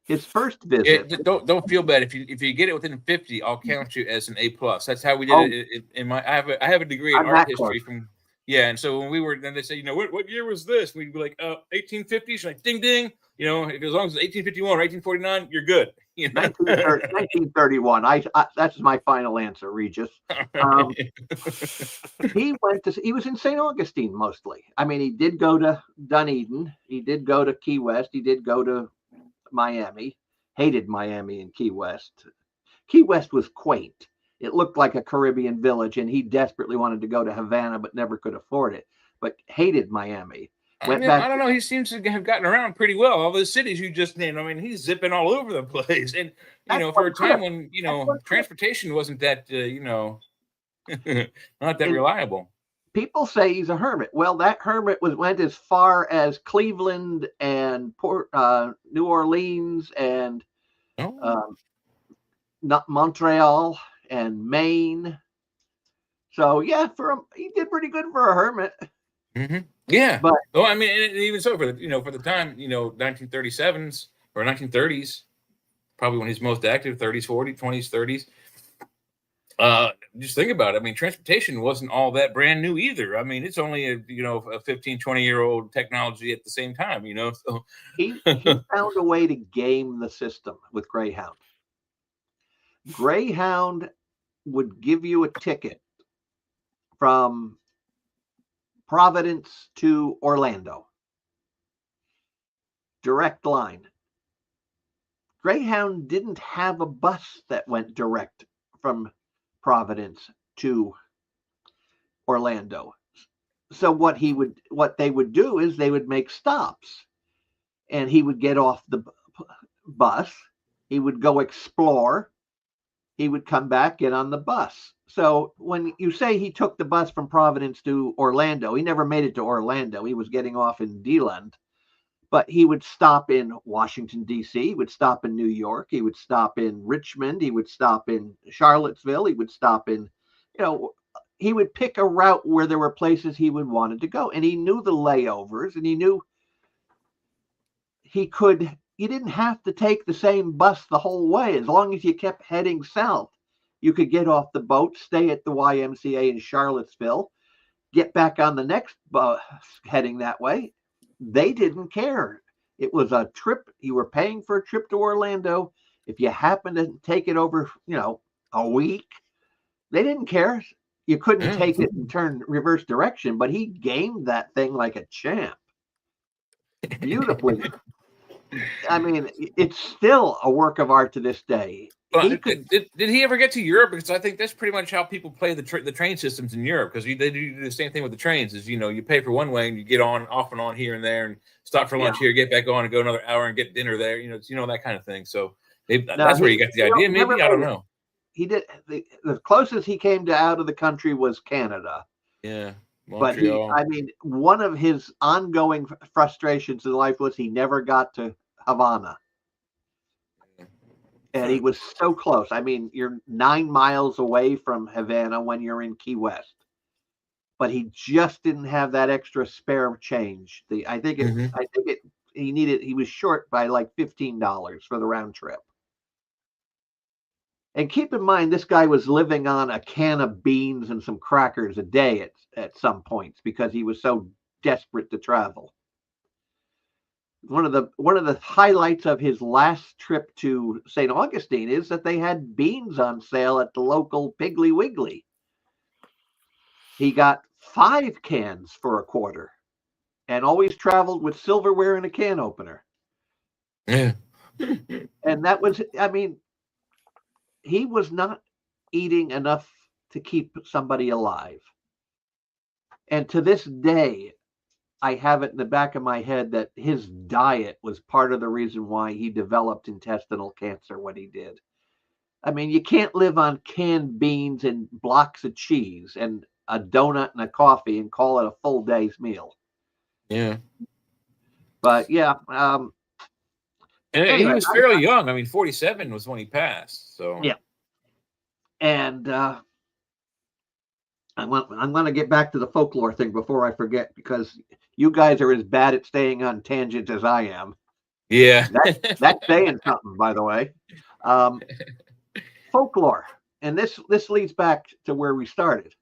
His first visit. Don't feel bad if you get it within 50. I'll count you as an A+. That's how we did it in my. I have a degree in art history from. Yeah, and so when then they say, what year was this? We'd be like, 1850s. Like, ding, ding. As long as it's 1851 or 1849, you're good. 1931. That's my final answer, Regis. He was in St. Augustine mostly. I mean, he did go to Dunedin. He did go to Key West. He did go to Miami. Hated Miami and Key West. Key West was quaint. It looked like a Caribbean village, and he desperately wanted to go to Havana, but never could afford it. But hated Miami. I don't know. He seems to have gotten around pretty well. All those cities you just named. I mean, he's zipping all over the place. And for a time when transportation wasn't that not that reliable. People say he's a hermit. Well, that hermit went as far as Cleveland and New Orleans and not Montreal and Maine. So yeah, he did pretty good for a hermit. Mm-hmm. Yeah, but I mean, even so, for the time, 1937s or 1930s, probably when he's most active, 30s, 40s, 20s, 30s. Just think about it. I mean, transportation wasn't all that brand new either. I mean, it's only a 15, 20-year-old technology at the same time, So he found a way to game the system with Greyhound. Greyhound would give you a ticket from Providence to Orlando. Direct line. Greyhound didn't have a bus that went direct from Providence to Orlando. So what they would do is they would make stops, and he would get off the bus. He would go explore. He would come back, get on the bus. So when you say he took the bus from Providence to Orlando, he never made it to Orlando. He was getting off in D-Land. But he would stop in Washington, D.C. He would stop in New York. He would stop in Richmond. He would stop in Charlottesville. He would stop in, he would pick a route where there were places he would wanted to go. And he knew the layovers, and he knew you didn't have to take the same bus the whole way. As long as you kept heading south, you could get off the boat, stay at the YMCA in Charlottesville, get back on the next bus heading that way. They didn't care. It was a trip. You were paying for a trip to Orlando. If you happened to take it over, a week, they didn't care. You couldn't take it and turn reverse direction, but he gamed that thing like a champ. Beautifully. I mean, it's still a work of art to this day. Did he ever get to Europe? Because I think that's pretty much how people play the train systems in Europe. Because they do the same thing with the trains. Is you pay for one way and you get off and on here and there, and stop for lunch here, get back on, and go another hour and get dinner there. That kind of thing. So that's where you got the idea. Maybe I don't know. He did the closest he came to out of the country was Canada. Yeah, Montreal. But one of his ongoing frustrations in life was he never got to Havana. And he was so close. I mean, you're 9 miles away from Havana when you're in Key West. But he just didn't have that extra spare change. He was short by like $15 for the round trip. And keep in mind, this guy was living on a can of beans and some crackers a day at some points because he was so desperate to travel. One of the highlights of his last trip to St. Augustine is that they had beans on sale at the local Piggly Wiggly. He got 5 cans for $0.25 and always traveled with silverware and a can opener. Yeah. And that was, he was not eating enough to keep somebody alive. And to this day, I have it in the back of my head that his diet was part of the reason why he developed intestinal cancer when he did. I mean, you can't live on canned beans and blocks of cheese and a donut and a coffee and call it a full day's meal. Yeah. But yeah. And he was fairly young. I mean, 47 was when he passed. So yeah. And I'm going to get back to the folklore thing before I forget, because you guys are as bad at staying on tangents as I am. Yeah. That's saying something, by the way. Folklore. And this leads back to where we started.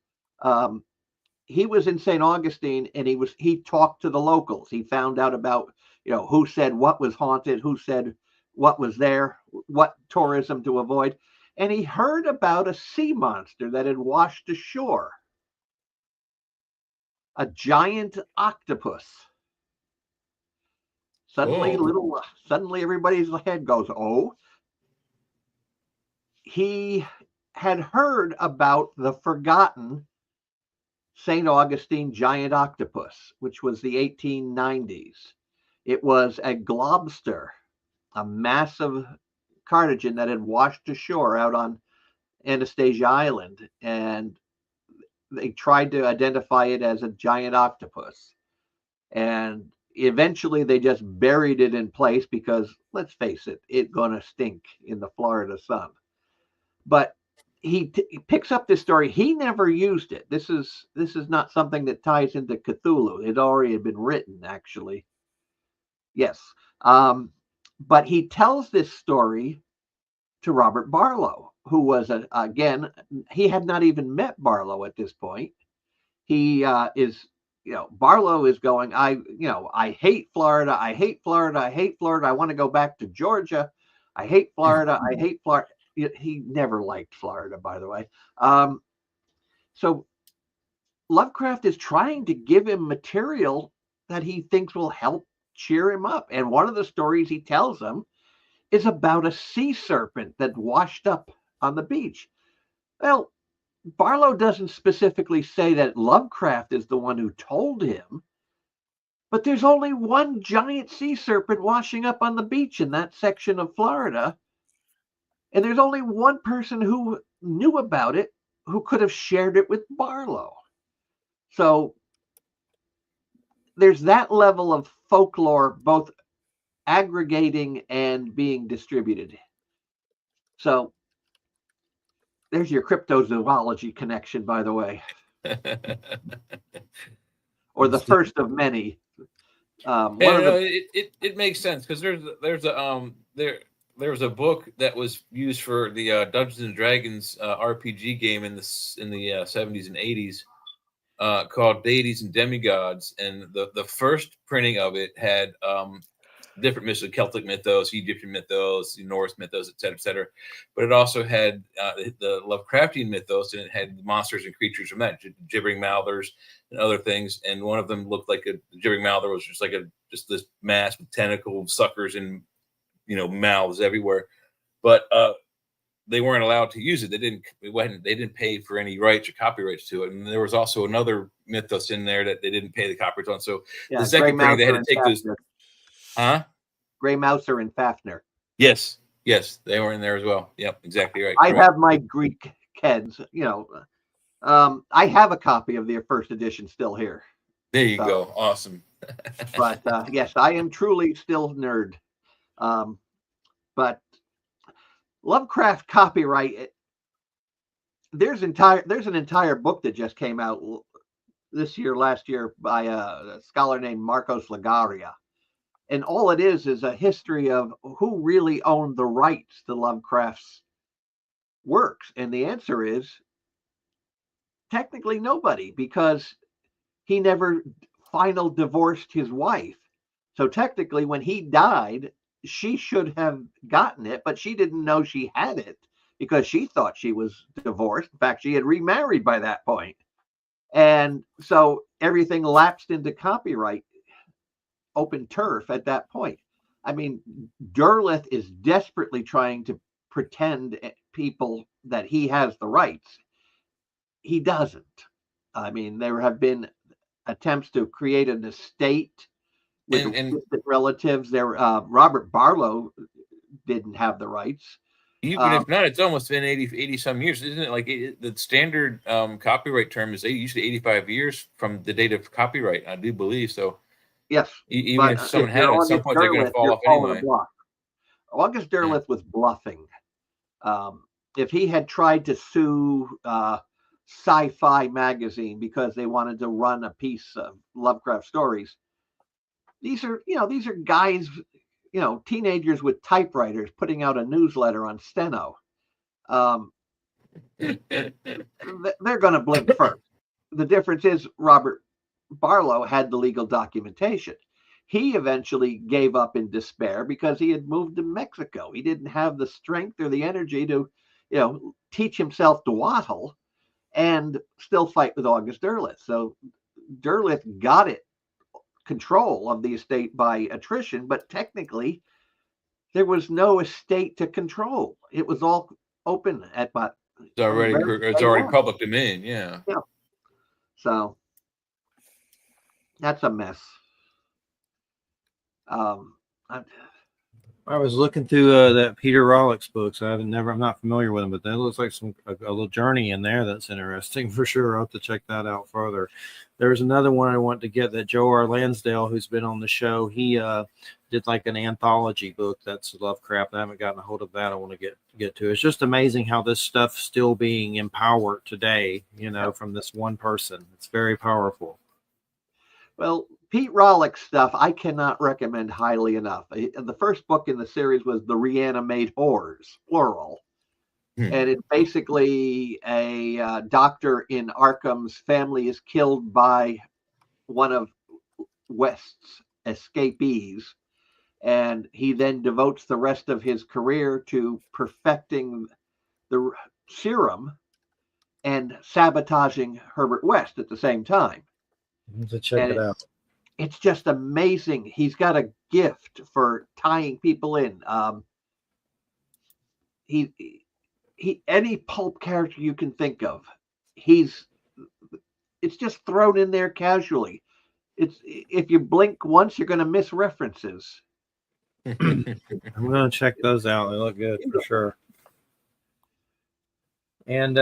He was in St. Augustine, and he talked to the locals. He found out about, who said what was haunted, who said what was there, what tourism to avoid. And he heard about a sea monster that had washed ashore. A giant octopus. Suddenly everybody's head goes, oh. He had heard about the forgotten St. Augustine giant octopus, which was the 1890s. It was a globster, a massive cartigen that had washed ashore out on Anastasia Island, and they tried to identify it as a giant octopus. And eventually they just buried it in place because, let's face it, it's gonna stink in the Florida sun. But he picks up this story. He never used it. This is not something that ties into Cthulhu. It already had been written, actually. Yes. But he tells this story to Robert Barlow, who was, again, he had not even met Barlow at this point. He Barlow is going, I hate Florida. I hate Florida. I hate Florida. I want to go back to Georgia. I hate Florida. I hate Florida. He never liked Florida, by the way. So Lovecraft is trying to give him material that he thinks will help cheer him up. And one of the stories he tells him is about a sea serpent that washed up on the beach. Well, Barlow doesn't specifically say that Lovecraft is the one who told him, but there's only one giant sea serpent washing up on the beach in that section of Florida. And there's only one person who knew about it who could have shared it with Barlow. So there's that level of folklore, both aggregating and being distributed. So there's your cryptozoology connection, by the way, or the first of many. It makes sense because there was a book that was used for the Dungeons and Dragons RPG game in the 70s and 80s called Deities and Demigods, and the first printing of it had different myths, Celtic mythos, Egyptian mythos, Norse mythos, et cetera, but it also had the Lovecraftian mythos, and it had monsters and creatures from that, gibbering mouthers and other things. And one of them looked like the gibbering mouther was just like this mass with tentacles, suckers, and mouths everywhere. But they weren't allowed to use it. They didn't pay for any rights or copyrights to it. And there was also another mythos in there that they didn't pay the copyrights on. So the second printing, they had to take those. Huh? Gray Mouser and Fafnir. Yes, they were in there as well. Yep, exactly right. I have my Greek Keds. I have a copy of the first edition still here. There you go. Awesome. But yes, I am truly still nerd. But Lovecraft copyright. There's an entire book that just came out last year by a scholar named Marcos Lagaria. And all it is a history of who really owned the rights to Lovecraft's works. And the answer is technically nobody, because he never final divorced his wife. So technically when he died, she should have gotten it, but she didn't know she had it because she thought she was divorced. In fact, she had remarried by that point. And so everything lapsed into copyright open turf at that point. I mean, Derleth is desperately trying to pretend people that he has the rights. He doesn't. I mean, there have been attempts to create an estate with relatives. There, Robert Barlow didn't have the rights. Even if not, it's almost been 80 some years, isn't it? Like the standard copyright term is usually 85 years from the date of copyright, I do believe so. Yes. Even if someone had it, at some point they're going to fall off anyway. August Derleth was bluffing. If he had tried to sue Sci-Fi magazine because they wanted to run a piece of Lovecraft stories, these are guys, teenagers with typewriters putting out a newsletter on Steno. They're going to blink first. The difference is Robert Barlow had the legal documentation. He eventually gave up in despair because he had moved to Mexico. He didn't have the strength or the energy to, teach himself to waddle and still fight with August Derleth. So Derleth got control of the estate by attrition, but technically there was no estate to control. It was all open it's already public domain. Yeah. So that's a mess. I was looking through that Peter Rawlich's books. I'm not familiar with them, but that looks like a little journey in there that's interesting for sure. I'll have to check that out further. There's another one I want to get that Joe R. Lansdale, who's been on the show, he did like an anthology book that's Lovecraft. I haven't gotten a hold of that. I want to get to. It's just amazing how this stuff's still being empowered today, from this one person. It's very powerful. Well, Pete Rollick's stuff I cannot recommend highly enough. The first book in the series was The Reanimate Whores, plural. And it's basically a doctor in Arkham's family is killed by one of West's escapees. And he then devotes the rest of his career to perfecting the serum and sabotaging Herbert West at the same time. To check it out. It's just amazing. He's got a gift for tying people in. He any pulp character you can think of, it's just thrown in there casually. It's if you blink once, you're going to miss references. I'm going to check those out. They look good for sure. And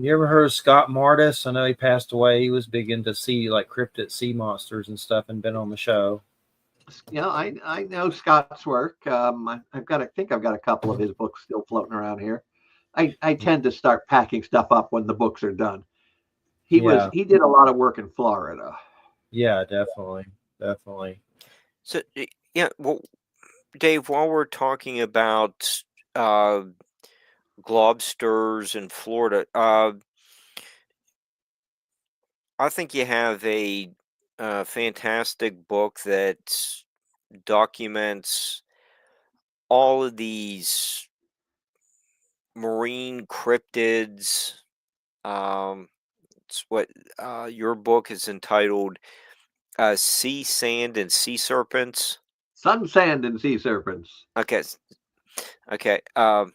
you ever heard of Scott Martis? I know he passed away. He was big into like cryptid sea monsters and stuff, and been on the show. Yeah, I know Scott's work. I think I've got a couple of his books still floating around here. I tend to start packing stuff up when the books are done. He did a lot of work in Florida. Yeah, definitely. So yeah, well, Dave, while we're talking about globsters in Florida, I think you have a fantastic book that documents all of these marine cryptids. It's what your book is entitled, Sea Sand and Sea Serpents. Sun, Sand, and Sea Serpents. Okay. I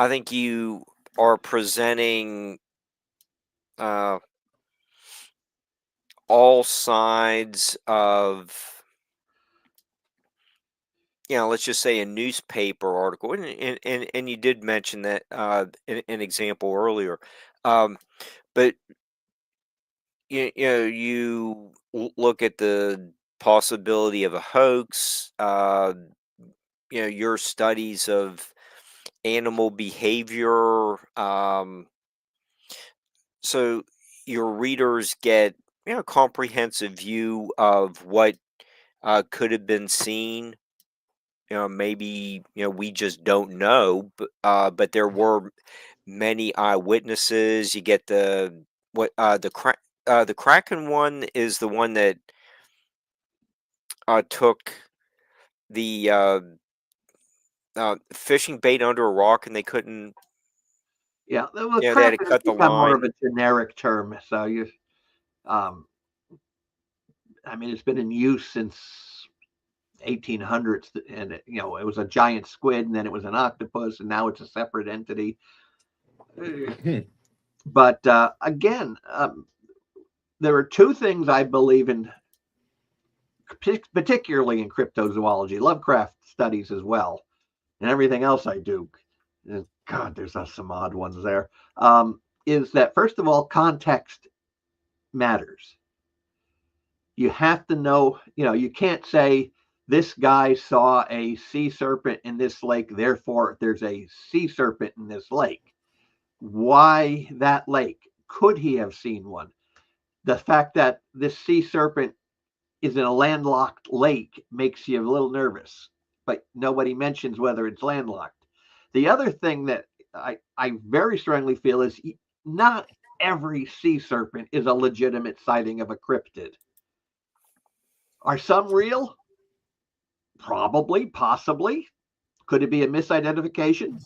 think you are presenting all sides of, let's just say a newspaper article, and you did mention that an example earlier, but you look at the possibility of a hoax, your studies of animal behavior, so your readers get a comprehensive view of what could have been seen. Maybe we just don't know, but there were many eyewitnesses. You get the Kraken one is the one that took the fishing bait under a rock, and they couldn't. Yeah, They had to cut the line. More of a generic term. So it's been in use since 1800s, and it was a giant squid, and then it was an octopus, and now it's a separate entity. But again, there are two things I believe in, particularly in cryptozoology, Lovecraft studies as well, and everything else I do. God, there's some odd ones there. Is that, first of all, context matters. You have to know, you can't say this guy saw a sea serpent in this lake, therefore there's a sea serpent in this lake. Why that lake? Could he have seen one? The fact that this sea serpent is in a landlocked lake makes you a little nervous, but nobody mentions whether it's landlocked. The other thing that I very strongly feel is not every sea serpent is a legitimate sighting of a cryptid. Are some real? Probably, possibly. Could it be a misidentification?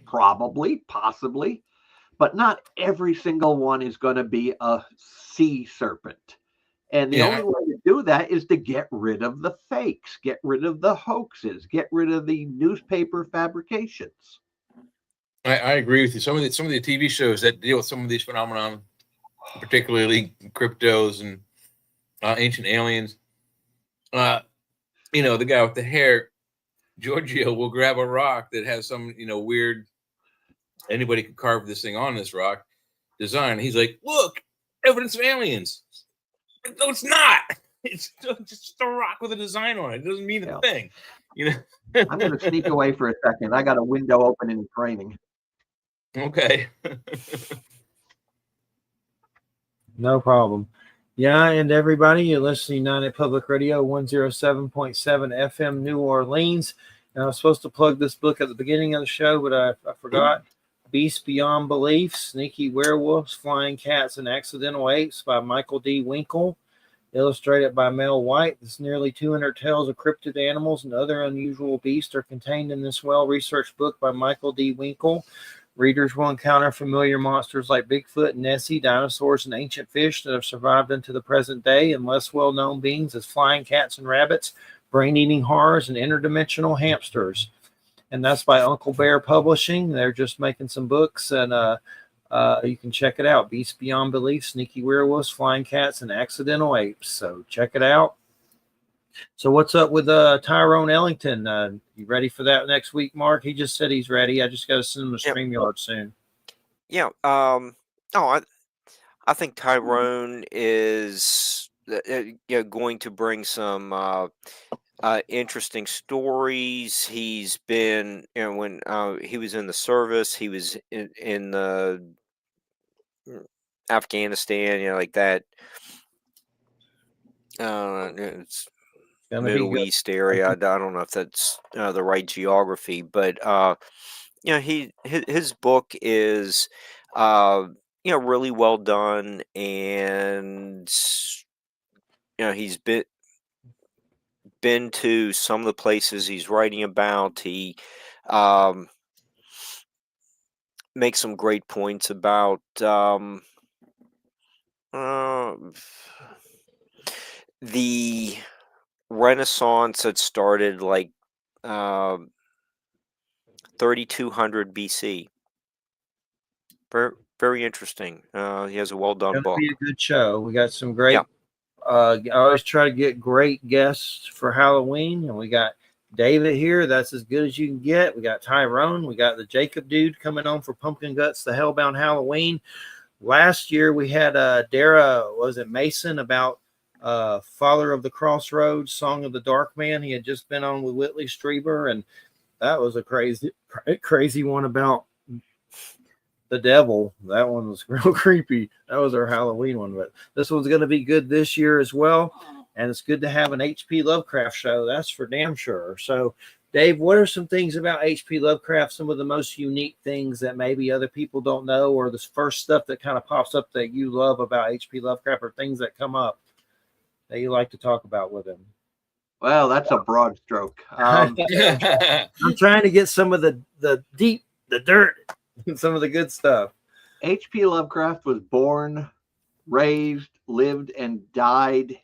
Probably, possibly. But not every single one is going to be a sea serpent. And the only way to do that is to get rid of the fakes, get rid of the hoaxes, get rid of the newspaper fabrications. I agree with you. Some of the TV shows that deal with some of these phenomena, particularly cryptos and ancient aliens, the guy with the hair, Giorgio, will grab a rock that has some weird, anybody could carve this thing on this rock design. He's like, look, evidence of aliens. No, it's not. It's just a rock with a design on it. It doesn't mean a thing. I'm going to sneak away for a second. I got a window open in training. Okay. No problem. Yeah, and everybody, you're listening to United Public Radio 107.7 FM New Orleans. And I was supposed to plug this book at the beginning of the show, but I forgot. Beasts Beyond Belief, Sneaky Werewolves, Flying Cats, and Accidental Apes by Michael D. Winkle. Illustrated by Mel White. This nearly 200 tales of cryptid animals and other unusual beasts are contained in this well-researched book by Michael D. Winkle. Readers will encounter familiar monsters like Bigfoot, Nessie, dinosaurs, and ancient fish that have survived into the present day, and less well-known beings as flying cats and rabbits, brain-eating horrors, and interdimensional hamsters. And that's by Uncle Bear Publishing. They're just making some books, and you can check it out. Beasts Beyond Belief, Sneaky Werewolves, Flying Cats, and Accidental Apes. So check it out. So what's up with Tyrone Ellington? You ready for that next week, Mark? He just said he's ready. I just got to send him a StreamYard soon. Yeah. I think Tyrone is going to bring some interesting stories. He's been, when he was in the service, he was in the Afghanistan, like that. It's Middle East area. I don't know if that's the right geography, but his book is really well done, and he's been to some of the places he's writing about. He makes some great points about the Renaissance that started like 3200 BC. Very, very interesting. He has a well done book. It'll be a good show. We got some great. I always try to get great guests for Halloween, and we got David here. That's as good as you can get. We got Tyrone. We got the Jacob dude coming on for Pumpkin Guts, the Hellbound Halloween. Last year we had Dara, was it Mason, about Father of the Crossroads, Song of the Dark Man. He had just been on with Whitley Strieber, and that was a crazy one about the devil. That one was real creepy. That was our Halloween one, but this one's going to be good this year as well. And it's good to have an H.P. Lovecraft show. That's for damn sure. So, Dave, what are some things about H.P. Lovecraft, some of the most unique things that maybe other people don't know, or the first stuff that kind of pops up that you love about H.P. Lovecraft, or things that come up that you like to talk about with him? Well, that's a broad stroke. I'm trying to get some of the deep, the dirt, some of the good stuff. H.P. Lovecraft was born, raised, lived, and died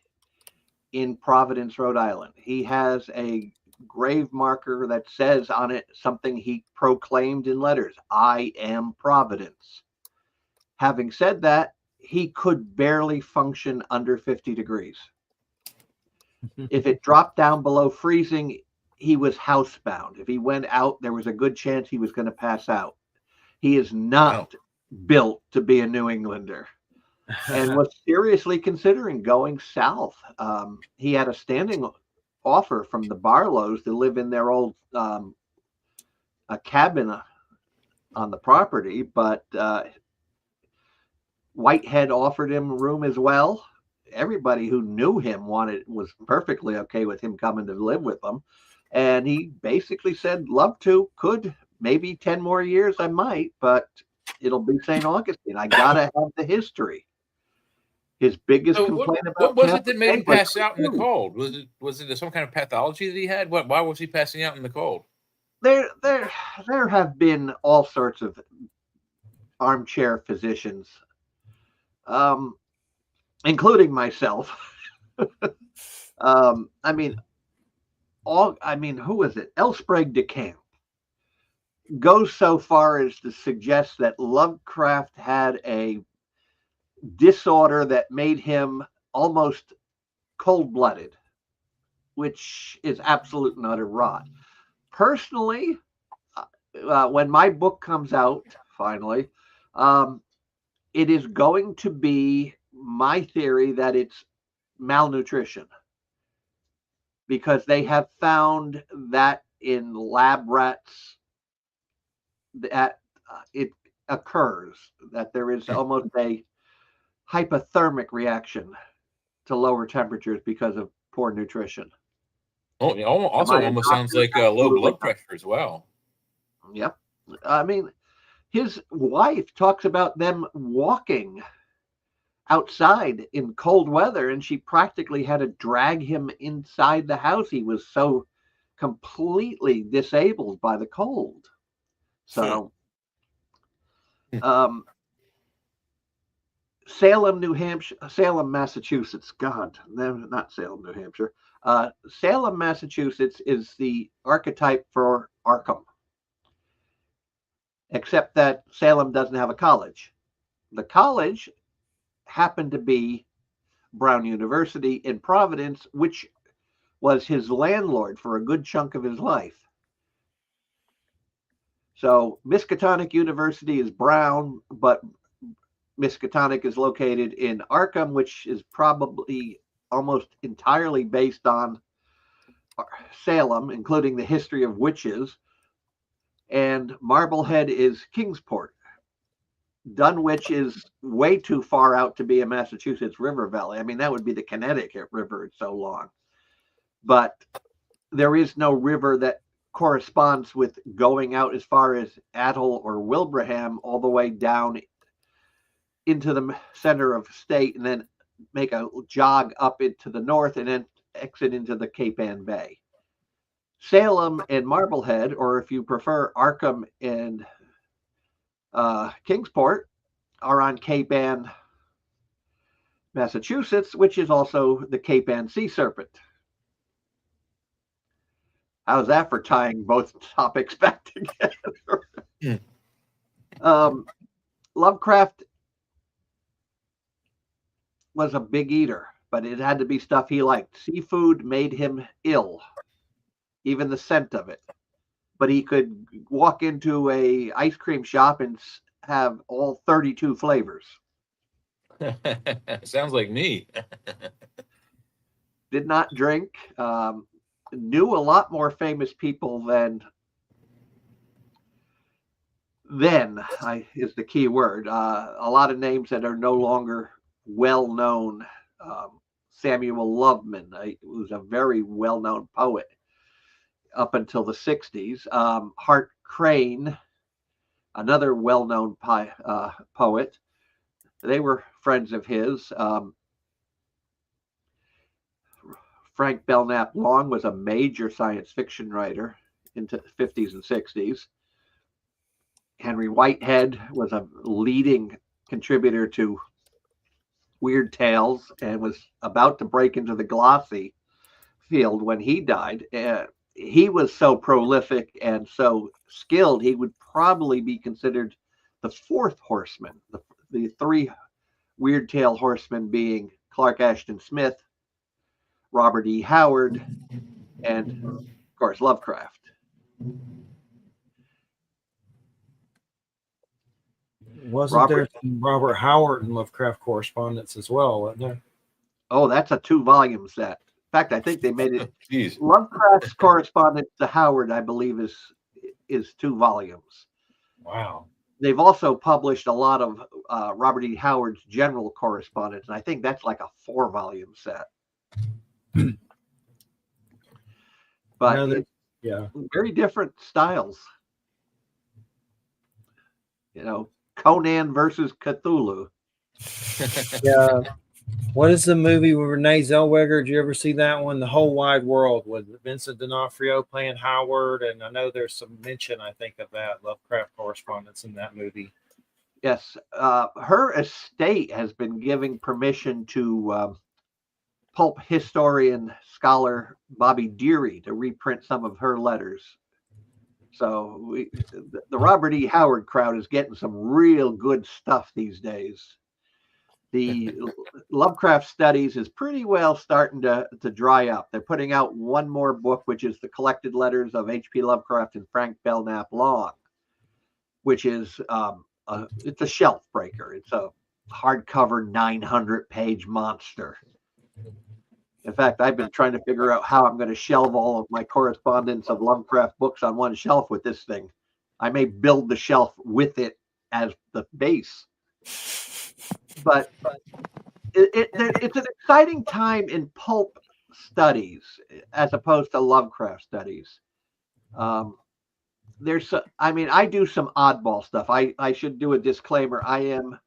in Providence, Rhode Island. He has a grave marker that says on it something he proclaimed in letters: I am Providence. Having said that, he could barely function under 50 degrees. If it dropped down below freezing, he was housebound. If he went out, there was a good chance he was going to pass out. He is not built to be a New Englander, and was seriously considering going south. He had a standing offer from the Barlows to live in their old a cabin on the property, but Whitehead offered him room as well. Everybody who knew him was perfectly okay with him coming to live with them, and he basically said, "Love to, could, maybe 10 more years I might, but it'll be St. Augustine. I gotta have the history." His biggest complaint about what was it that made him pass out in the cold? Was it some kind of pathology that he had? Why was he passing out in the cold? There have been all sorts of armchair physicians, including myself. Who is it? L. Sprague de Camp goes so far as to suggest that Lovecraft had a disorder that made him almost cold-blooded, which is absolute and utter rot. Personally, when my book comes out, finally, it is going to be my theory that it's malnutrition, because they have found that in lab rats that it occurs, that there is almost a hypothermic reaction to lower temperatures because of poor nutrition. Oh, it also almost sounds like low blood pressure as well. Yep. I mean, his wife talks about them walking outside in cold weather, and she practically had to drag him inside the house. He was so completely disabled by the cold. So, Salem, Massachusetts. God, no, not Salem, New Hampshire. Salem, Massachusetts is the archetype for Arkham, except that Salem doesn't have a college. The college happened to be Brown University in Providence, which was his landlord for a good chunk of his life. So Miskatonic University is Brown, but Miskatonic is located in Arkham, which is probably almost entirely based on Salem, including the history of witches. And Marblehead is Kingsport. Dunwich is way too far out to be a Massachusetts river valley. I mean, that would be the Connecticut River. It's so long. But there is no river that corresponds with going out as far as Attle or Wilbraham all the way down into the center of state and then make a jog up into the north and then exit into the Cape Ann Bay. Salem and Marblehead, or if you prefer Arkham and Kingsport, are on Cape Ann, Massachusetts, which is also the Cape Ann Sea Serpent. How's that for tying both topics back together? Lovecraft was a big eater, but it had to be stuff he liked. Seafood made him ill, even the scent of it. But he could walk into a ice cream shop and have all 32 flavors. Sounds like me. Did not drink. Knew a lot more famous people than is the key word. A lot of names that are no longer well known. Samuel Loveman, who's a very well known poet up until the 60s. Hart Crane, another well known poet. They were friends of his. Frank Belknap Long was a major science fiction writer into the 50s and 60s. Henry Whitehead was a leading contributor to Weird Tales and was about to break into the glossy field when he died. He was so prolific and so skilled, he would probably be considered the fourth horseman. The three Weird Tale horsemen being Clark Ashton Smith, Robert E. Howard, and of course Lovecraft. Wasn't there some Robert Howard and Lovecraft correspondence as well, wasn't there? Oh, that's a 2-volume set. In fact, I think they made it. Jeez. Lovecraft's correspondence to Howard, I believe, is 2 volumes. Wow. They've also published a lot of Robert E. Howard's general correspondence, and I think that's like a 4-volume set. But yeah, very different styles. You know, Conan versus Cthulhu. Yeah. What is the movie with Renee Zellweger? Did you ever see that one? The Whole Wide World, with Vincent D'Onofrio playing Howard, and I know there's some mention, I think, of that Lovecraft correspondence in that movie. Yes, her estate has been giving permission to pulp historian scholar Bobby Deary to reprint some of her letters. So the Robert E. Howard crowd is getting some real good stuff these days. The Lovecraft studies is pretty well starting to dry up. They're putting out one more book, which is the collected letters of H.P. Lovecraft and Frank Belknap Long, which is it's a shelf breaker. It's a hardcover 900-page monster. In fact, I've been trying to figure out how I'm going to shelve all of my correspondence of Lovecraft books on one shelf with this thing. I may build the shelf with it as the base. But it's an exciting time in pulp studies as opposed to Lovecraft studies. I do some oddball stuff. I should do a disclaimer. I am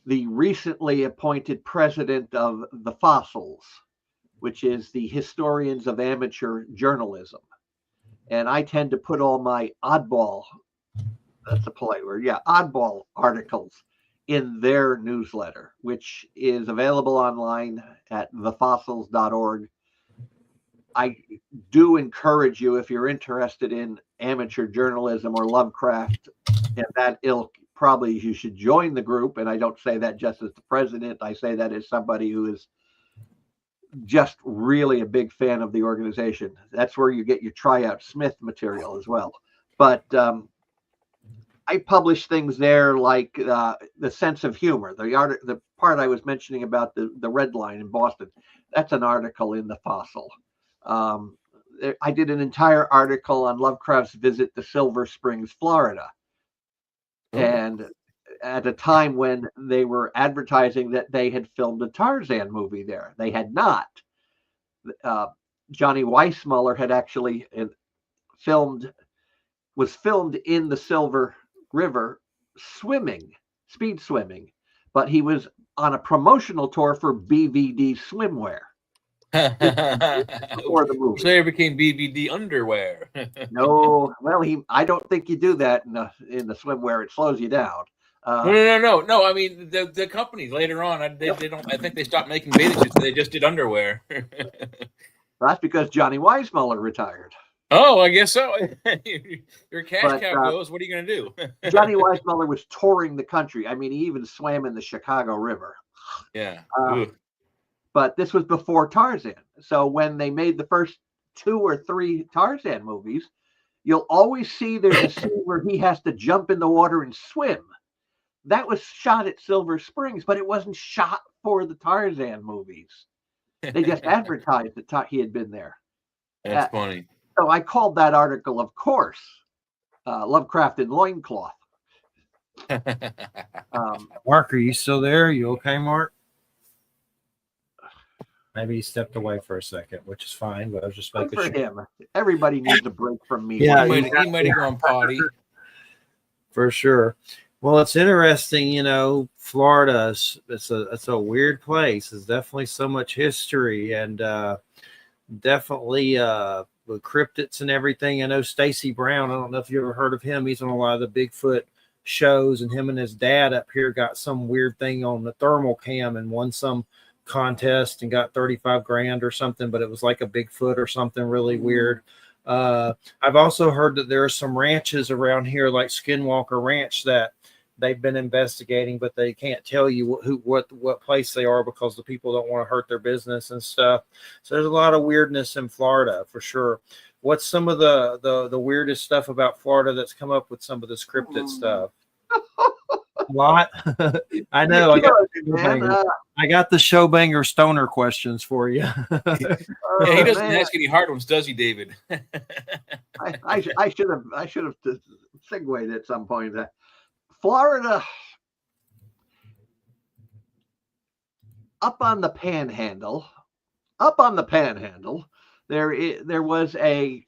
the recently appointed president of the Fossils, which is the Historians of Amateur Journalism. And I tend to put all my oddball, that's a polite word, oddball articles in their newsletter, which is available online at thefossils.org. I do encourage you, if you're interested in amateur journalism or Lovecraft and that ilk, probably you should join the group. And I don't say that just as the president. I say that as somebody who is just really a big fan of the organization. That's where you get your Tryout Smith material as well. But I publish things there like the sense of humor. The part I was mentioning about the Red Line in Boston, that's an article in the Fossil. I did an entire article on Lovecraft's visit to Silver Springs, Florida. And at a time when they were advertising that they had filmed a Tarzan movie there. They had not. Johnny Weissmuller had actually was filmed in the Silver River speed swimming, but he was on a promotional tour for BVD swimwear. Before the movie. So it became BVD underwear. No, well, I don't think you do that in the swimwear. It slows you down. No. I mean, the company later on, they don't. I think they stopped making bathing suits. They just did underwear. That's because Johnny Weissmuller retired. Oh, I guess so. Your cash cow goes. What are you going to do? Johnny Weissmuller was touring the country. I mean, he even swam in the Chicago River. Yeah. But this was before Tarzan. So when they made the first 2 or 3 Tarzan movies, you'll always see there's a scene where he has to jump in the water and swim. That was shot at Silver Springs, but it wasn't shot for the Tarzan movies. They just advertised that he had been there. That's funny. So I called that article, of course, Lovecraft in Loincloth. Mark, are you still there? You okay, Mark? Maybe he stepped away for a second, which is fine, but I was just making sure. Him. Everybody needs a break from me. Yeah, he might have gone potty. For sure. Well, it's interesting, Florida, it's a weird place. There's definitely so much history and definitely with cryptids and everything. I know Stacy Brown, I don't know if you ever heard of him. He's on a lot of the Bigfoot shows, and him and his dad up here got some weird thing on the thermal cam and won some contest and got 35 grand or something, but it was like a Bigfoot or something really weird. I've also heard that there are some ranches around here like Skinwalker Ranch that they've been investigating, but they can't tell you what place they are because the people don't want to hurt their business and stuff. So there's a lot of weirdness in Florida for sure. What's some of the weirdest stuff about Florida that's come up with some of this cryptid stuff? A lot. I know. I got the showbanger stoner questions for you. Yeah, he doesn't ask any hard ones, does he, David? I should have segued at some point. Florida, up on the Panhandle, there was a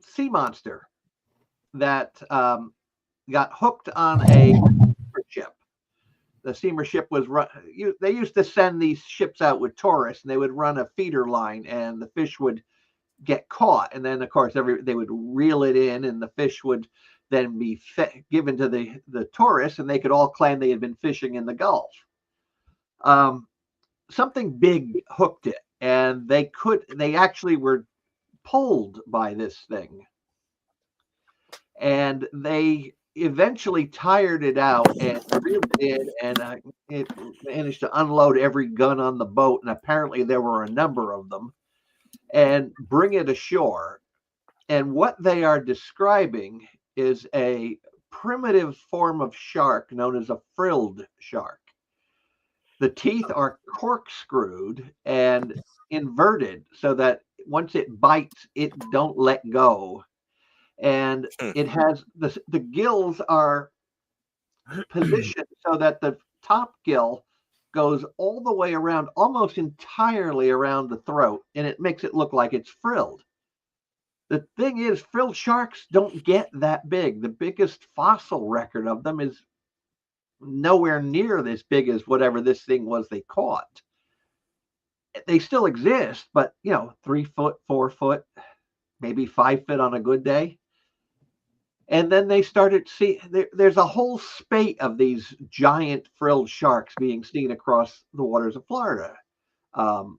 sea monster that got hooked on a ship. The steamer ship was they used to send these ships out with tourists, and they would run a feeder line, and the fish would get caught, and then of course they would reel it in, and the fish would then be given to the tourists, and they could all claim they had been fishing in the Gulf. Something big hooked it, and they actually were pulled by this thing, and they eventually tired it out and reeled it in, and it managed to unload every gun on the boat, and apparently there were a number of them, and bring it ashore. And what they are describing is a primitive form of shark known as a frilled shark. The teeth are corkscrewed and inverted so that once it bites, it don't let go. And it has the gills are positioned so that the top gill goes all the way around, almost entirely around the throat, and it makes it look like it's frilled. The thing is, frilled sharks don't get that big. The biggest fossil record of them is nowhere near this big as whatever this thing was they caught. They still exist, but 3 foot, 4 foot, maybe 5 foot on a good day. And then they started to see there's a whole spate of these giant frilled sharks being seen across the waters of Florida.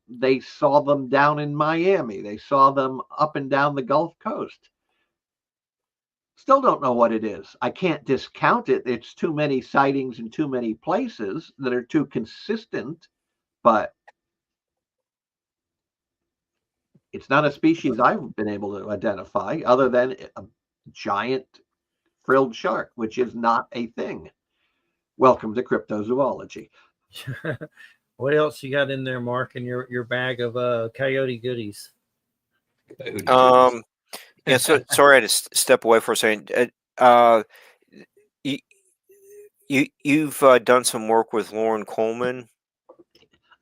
They saw them down in Miami. They saw them up and down the Gulf Coast. Still don't know what it is. I can't discount it. It's too many sightings in too many places that are too consistent, but it's not a species I've been able to identify other than a giant frilled shark, which is not a thing. Welcome to cryptozoology. What else you got in there, Mark, in your bag of coyote goodies? Yeah, so sorry I had to step away for a second. You've done some work with Lauren Coleman.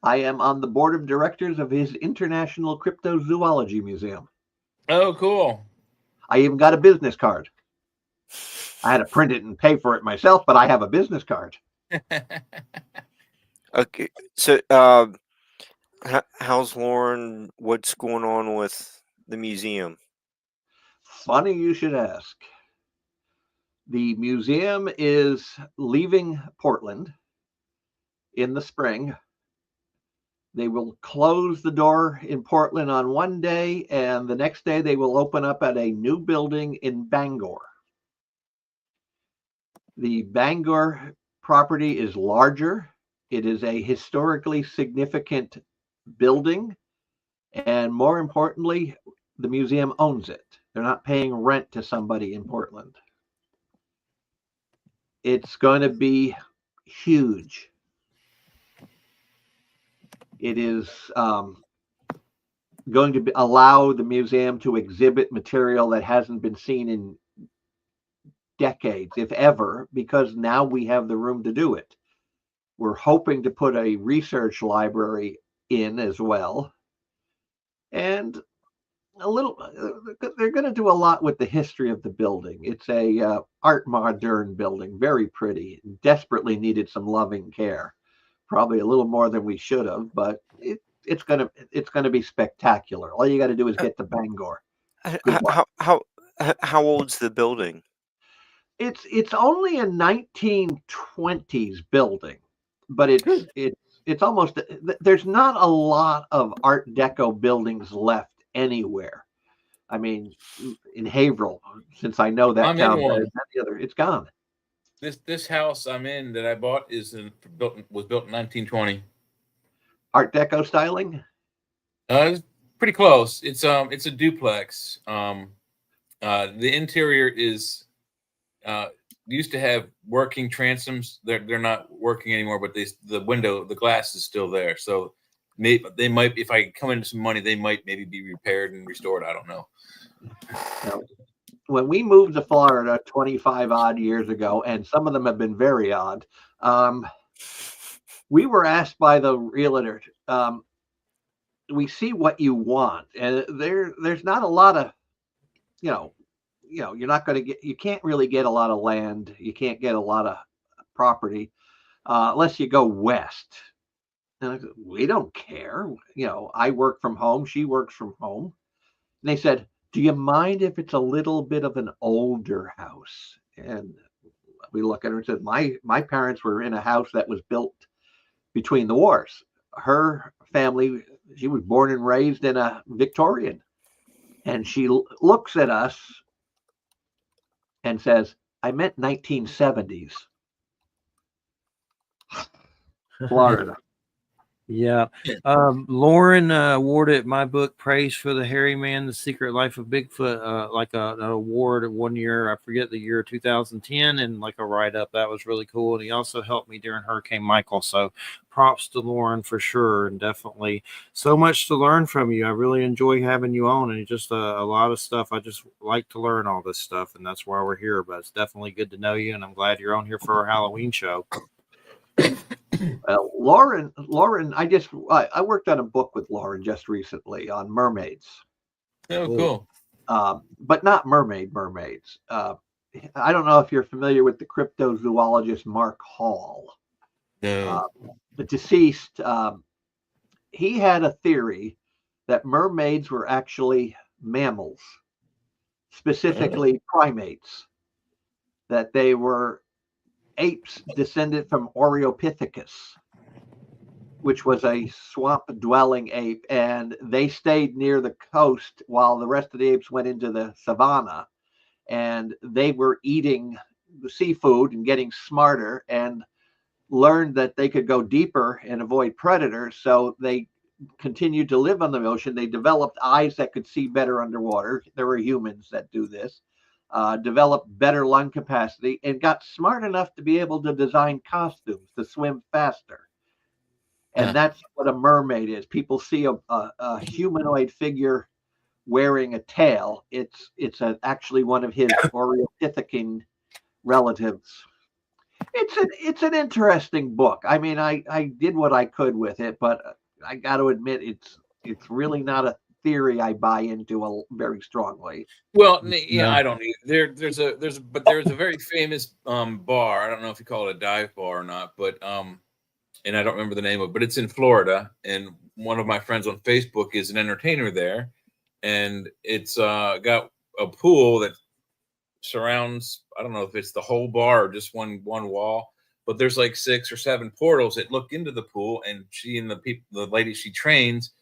I am on the board of directors of his International Cryptozoology Museum. Oh, cool. I even got a business card. I had to print it and pay for it myself, but I have a business card. Okay, so how's Lauren? What's going on with the museum? Funny you should ask. The museum is leaving Portland in the spring. They will close the door in Portland on one day, and the next day they will open up at a new building in Bangor. The Bangor property is larger. It is a historically significant building, and more importantly, the museum owns it. They're not paying rent to somebody in Portland. It's going to be huge. It is going to allow the museum to exhibit material that hasn't been seen in decades, if ever, because now we have the room to do it. We're hoping to put a research library in as well. And they're going to do a lot with the history of the building. It's a art moderne building, very pretty, desperately needed some loving care. Probably a little more than we should have, but it's going to be spectacular. All you got to do is get to Bangor. How old's the building? It's only a 1920s building, but it's almost, there's not a lot of Art Deco buildings left anywhere. I mean, in Haverhill, since I know that town better than the other, it's gone. This house I'm in that I bought was built in 1920. Art Deco styling? It's pretty close. It's a duplex. The interior is used to have working transoms. They're not working anymore, but the glass is still there. So they might, if I come into some money, they might maybe be repaired and restored. I don't know. Now, when we moved to Florida 25 odd years ago, and some of them have been very odd, we were asked by the realtor, we see what you want, and there's not a lot of, you're not going to you can't really get a lot of land. You can't get a lot of property unless you go west. And I said, we don't care. I work from home. She works from home. And they said, do you mind if it's a little bit of an older house? And we look at her and said, my parents were in a house that was built between the wars. Her family, she was born and raised in a Victorian. And she looks at us and says, I meant 1970s. Florida. Yeah. Lauren awarded my book Praise for the Hairy Man, The Secret Life of Bigfoot, like an award one year. I forget the year, 2010, and like a write-up. That was really cool. And he also helped me during Hurricane Michael. So props to Lauren for sure. And definitely so much to learn from you. I really enjoy having you on, and just a lot of stuff. I just like to learn all this stuff, and that's why we're here. But it's definitely good to know you, and I'm glad you're on here for our Halloween show. Lauren, I worked on a book with Lauren just recently on mermaids. Oh, cool. But not mermaids. I don't know if you're familiar with the cryptozoologist Mark Hall. No. The deceased, he had a theory that mermaids were actually mammals, specifically primates, that they were apes descended from Oreopithecus, which was a swamp-dwelling ape, and they stayed near the coast while the rest of the apes went into the savanna, and they were eating the seafood and getting smarter and learned that they could go deeper and avoid predators, so they continued to live on the ocean. They developed eyes that could see better underwater. There were humans that do this. Developed better lung capacity, and got smart enough to be able to design costumes to swim faster. And that's what a mermaid is. People see a humanoid figure wearing a tail. It's actually one of his Oreopithecine relatives. It's an interesting book. I mean, I did what I could with it, but I got to admit it's really not a theory I buy into very strongly. Well, yeah, I don't need there's a very famous bar. I don't know if you call it a dive bar or not, but and I don't remember the name of it, but it's in Florida, and one of my friends on Facebook is an entertainer there, and it's got a pool that surrounds, I don't know if it's the whole bar or just one wall, but there's like 6 or 7 portals that look into the pool, and she and the lady she trains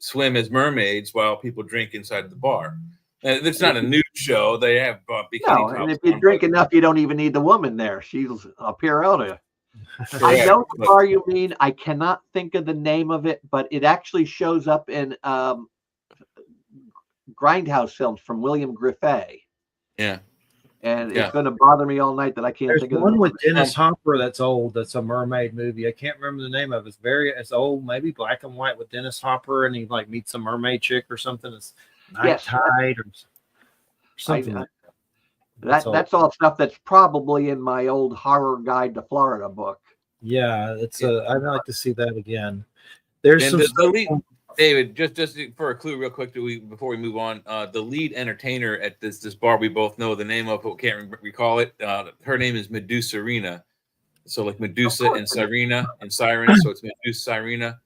swim as mermaids while people drink inside the bar. And it's not a nude show. They have bikini tops. And if you drink enough, you don't even need the woman there. She's a Pirelli. I know the bar you mean. I cannot think of the name of it, but it actually shows up in Grindhouse films from William Griffey. Yeah. And it's going to bother me all night that I can't think of one with Dennis Hopper that's old. That's a mermaid movie. I can't remember the name of it. It's old, maybe black and white with Dennis Hopper, and he like meets a mermaid chick or something. It's Night Tide or something. That's all stuff that's probably in my old Horror Guide to Florida book. Yeah, I'd like to see that again. There's some David, just for a clue real quick before we move on, the lead entertainer at this bar we both know the name of, but can't recall it. Her name is Medusa Rena. So like Medusa and Sirena and Siren, so it's Medusa Sirena.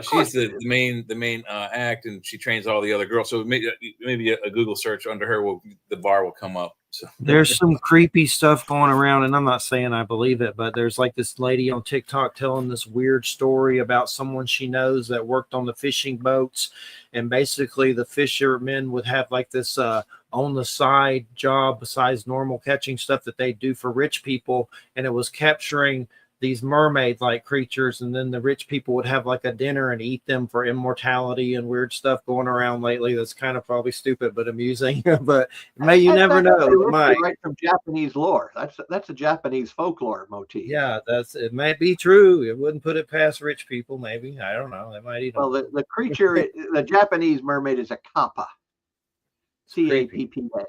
She's the main act, and she trains all the other girls. So maybe a Google search under her the bar will come up. So there's some creepy stuff going around, and I'm not saying I believe it, but there's like this lady on TikTok telling this weird story about someone she knows that worked on the fishing boats, and basically the fishermen would have like this on the side job besides normal catching stuff that they do for rich people, and it was capturing these mermaid like creatures, and then the rich people would have like a dinner and eat them for immortality and weird stuff going around lately. That's kind of probably stupid but amusing. But you never know. Right from Japanese lore. That's a Japanese folklore motif. Yeah, it might be true. It wouldn't put it past rich people. Maybe, I don't know. They might eat them. Well, the creature, the Japanese mermaid is a kappa, CAPPA.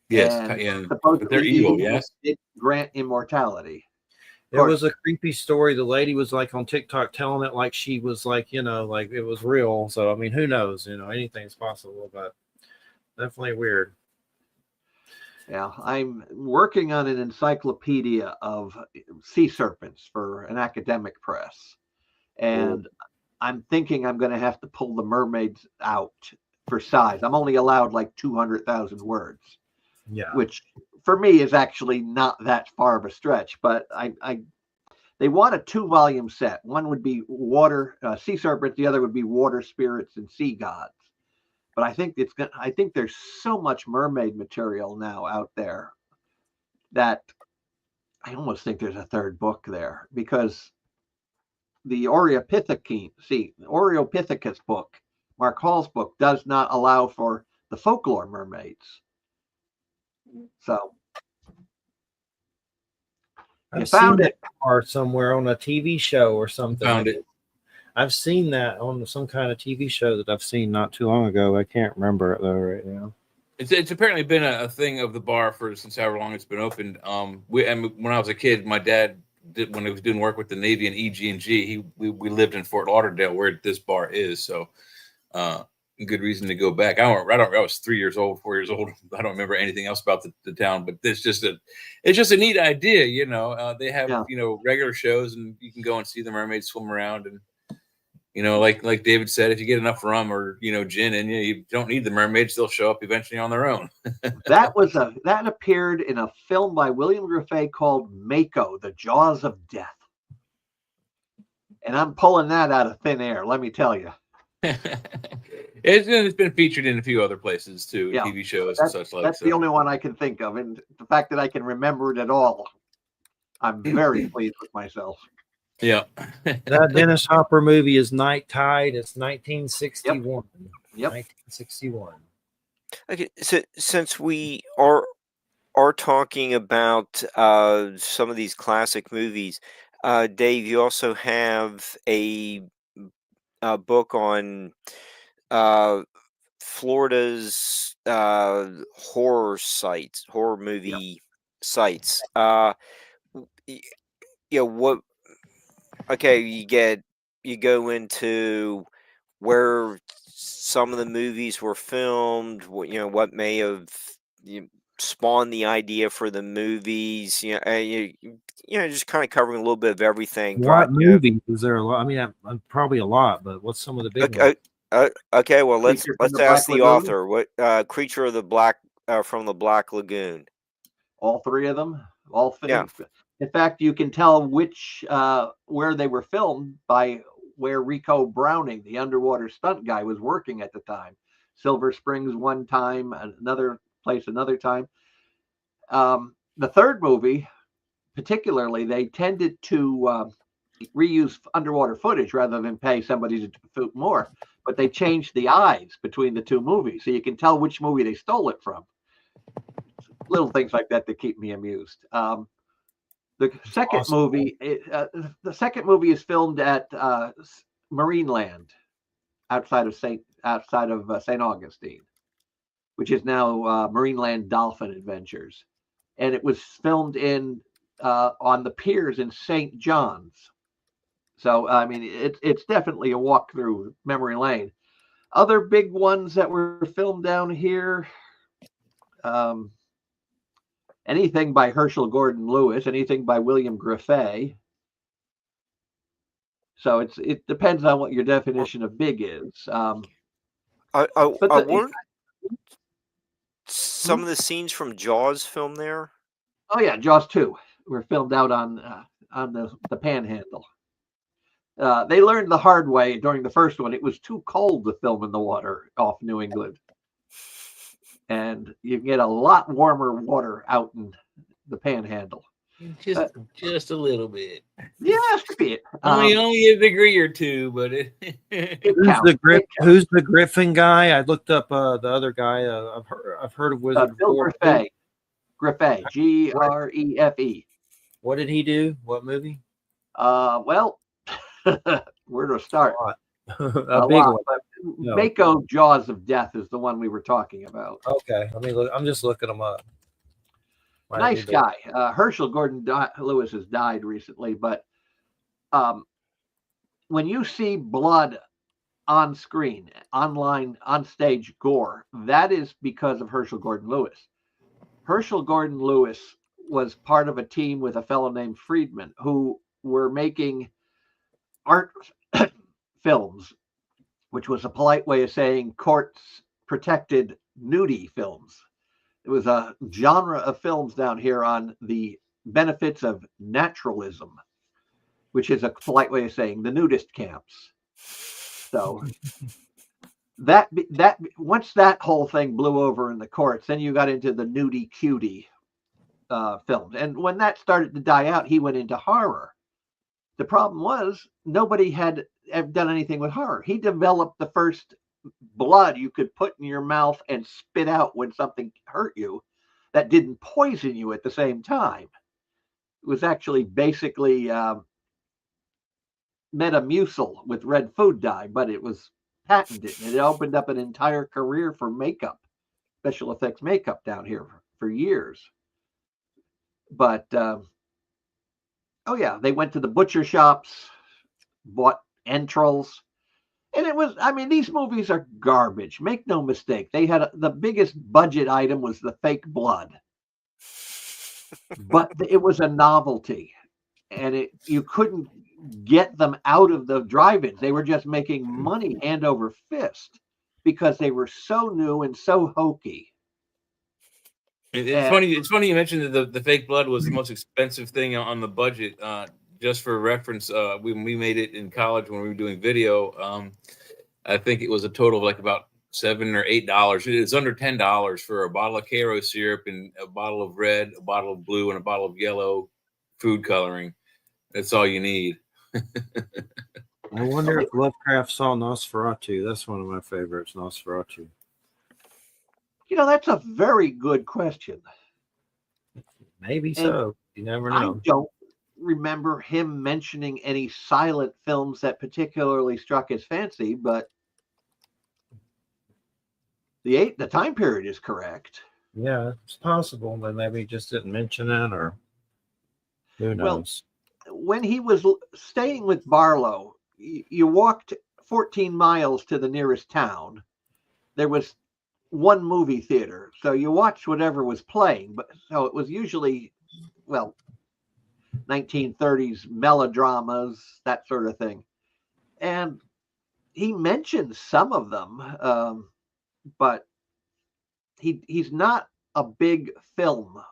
Yes, but they're evil. Yes, it grant immortality. It was a creepy story. The lady was like on TikTok telling it like she was like, like it was real. So, I mean, who knows? Anything's possible, but definitely weird. Yeah, I'm working on an encyclopedia of sea serpents for an academic press. And I'm thinking I'm going to have to pull the mermaids out for size. I'm only allowed like 200,000 words. Yeah. Which for me is actually not that far of a stretch, but they want a 2-volume set. One would be water sea serpents, the other would be water spirits and sea gods. But I think there's so much mermaid material now out there that I almost think there's a third book there, because the Oreopithecus book, Mark Hall's book, does not allow for the folklore mermaids. So I found it or somewhere on a TV show or something. Found it. I've seen that on some kind of TV show that I've seen not too long ago. I can't remember it though right now. It's apparently been a thing of the bar since however long it's been opened. When I was a kid, my dad when he was doing work with the Navy and EG&G, we lived in Fort Lauderdale where this bar is. So, good reason to go back. I was 3 years old, 4 years old. I don't remember anything else about the town, but it's just a neat idea. They have, regular shows and you can go and see the mermaids swim around. And, like David said, if you get enough rum or, gin in you don't need the mermaids. They'll show up eventually on their own. That appeared in a film by William Griffey called Mako, The Jaws of Death. And I'm pulling that out of thin air, let me tell you. It's been featured in a few other places too, TV shows and such like. That's the only one I can think of, and the fact that I can remember it at all, I'm very pleased with myself. Yeah, that Dennis Hopper movie is Night Tide. It's 1961. Yep. 1961. Okay, so since we are talking about some of these classic movies, Dave, you also have a book on Florida's horror movie sites. What? Okay, you go into where some of the movies were filmed. What may have spawned the idea for the movies. Just kind of covering a little bit of everything. What movies is there? A lot? I mean, probably a lot, but what's some of the big ones? Okay, well let's ask the Lagoon? author. What Creature of the Black from the Black Lagoon? All three of them, all filmed. Yeah. In fact, you can tell where they were filmed by where Rico Browning, the underwater stunt guy, was working at the time. Silver Springs one time, another place another time. The third movie, particularly, they tended to reuse underwater footage rather than pay somebody to shoot more. But they changed the eyes between the two movies, so you can tell which movie they stole it from. Little things like that keep me amused. The second movie is filmed at Marineland, outside of St. Augustine, which is now Marineland Dolphin Adventures, and it was filmed on the piers in St. John's. So I mean, it's definitely a walk through memory lane. Other big ones that were filmed down here. Anything by Herschel Gordon Lewis, anything by William Griffey. So it depends on what your definition of big is. I wonder some of the scenes from Jaws filmed there. Oh yeah, Jaws 2 were filmed out on the Panhandle. They learned the hard way during the first one. It was too cold to film in the water off New England. And you can get a lot warmer water out in the Panhandle. Just a little bit. Just a bit. Only a degree or two, but who's the Griffin guy? I looked up the other guy. I've heard of Wizard. Bill Griffey. Griffey. Grefe. What did he do? What movie? Well, where to start? A big one. Mako Jaws of Death is the one we were talking about. Okay, let me look. I'm just looking them up. Nice guy. Herschel Gordon Lewis has died recently, but when you see blood on screen, online, on stage gore, that is because of Herschel Gordon Lewis. Herschel Gordon Lewis was part of a team with a fellow named Friedman who were making art films, which was a polite way of saying courts protected nudie films. It was a genre of films down here on the benefits of naturalism, which is a polite way of saying the nudist camps. So that once that whole thing blew over in the courts, then you got into the nudie cutie films. And when that started to die out, he went into horror. The problem was nobody had done anything with horror. He developed the first blood you could put in your mouth and spit out when something hurt you that didn't poison you at the same time. It was actually basically Metamucil with red food dye, but it was patented. It opened up an entire career for makeup, special effects makeup down here for years. But Oh yeah, they went to the butcher shops, bought entrails, and it was. I mean, these movies are garbage. Make no mistake. They had the biggest budget item was the fake blood, but it was a novelty, and you couldn't get them out of the drive-ins. They were just making money hand over fist because they were so new and so hokey. It's funny. It's funny you mentioned that the fake blood was the most expensive thing on the budget. Just for reference, when we made it in college when we were doing video, I think it was a total of like about $7 or $8. It was under $10 for a bottle of Caro syrup and a bottle of red, a bottle of blue, and a bottle of yellow food coloring. That's all you need. I wonder if Lovecraft saw Nosferatu. That's one of my favorites, Nosferatu. That's a very good question. Maybe so. You never know. I don't remember him mentioning any silent films that particularly struck his fancy, but the time period is correct. Yeah, it's possible, but maybe he just didn't mention it, or who knows. Well, when he was staying with Barlow, you walked 14 miles to the nearest town. There was one movie theater, so you watched whatever was playing, but so it was usually 1930s melodramas, that sort of thing. And he mentioned some of them, but he's not a big film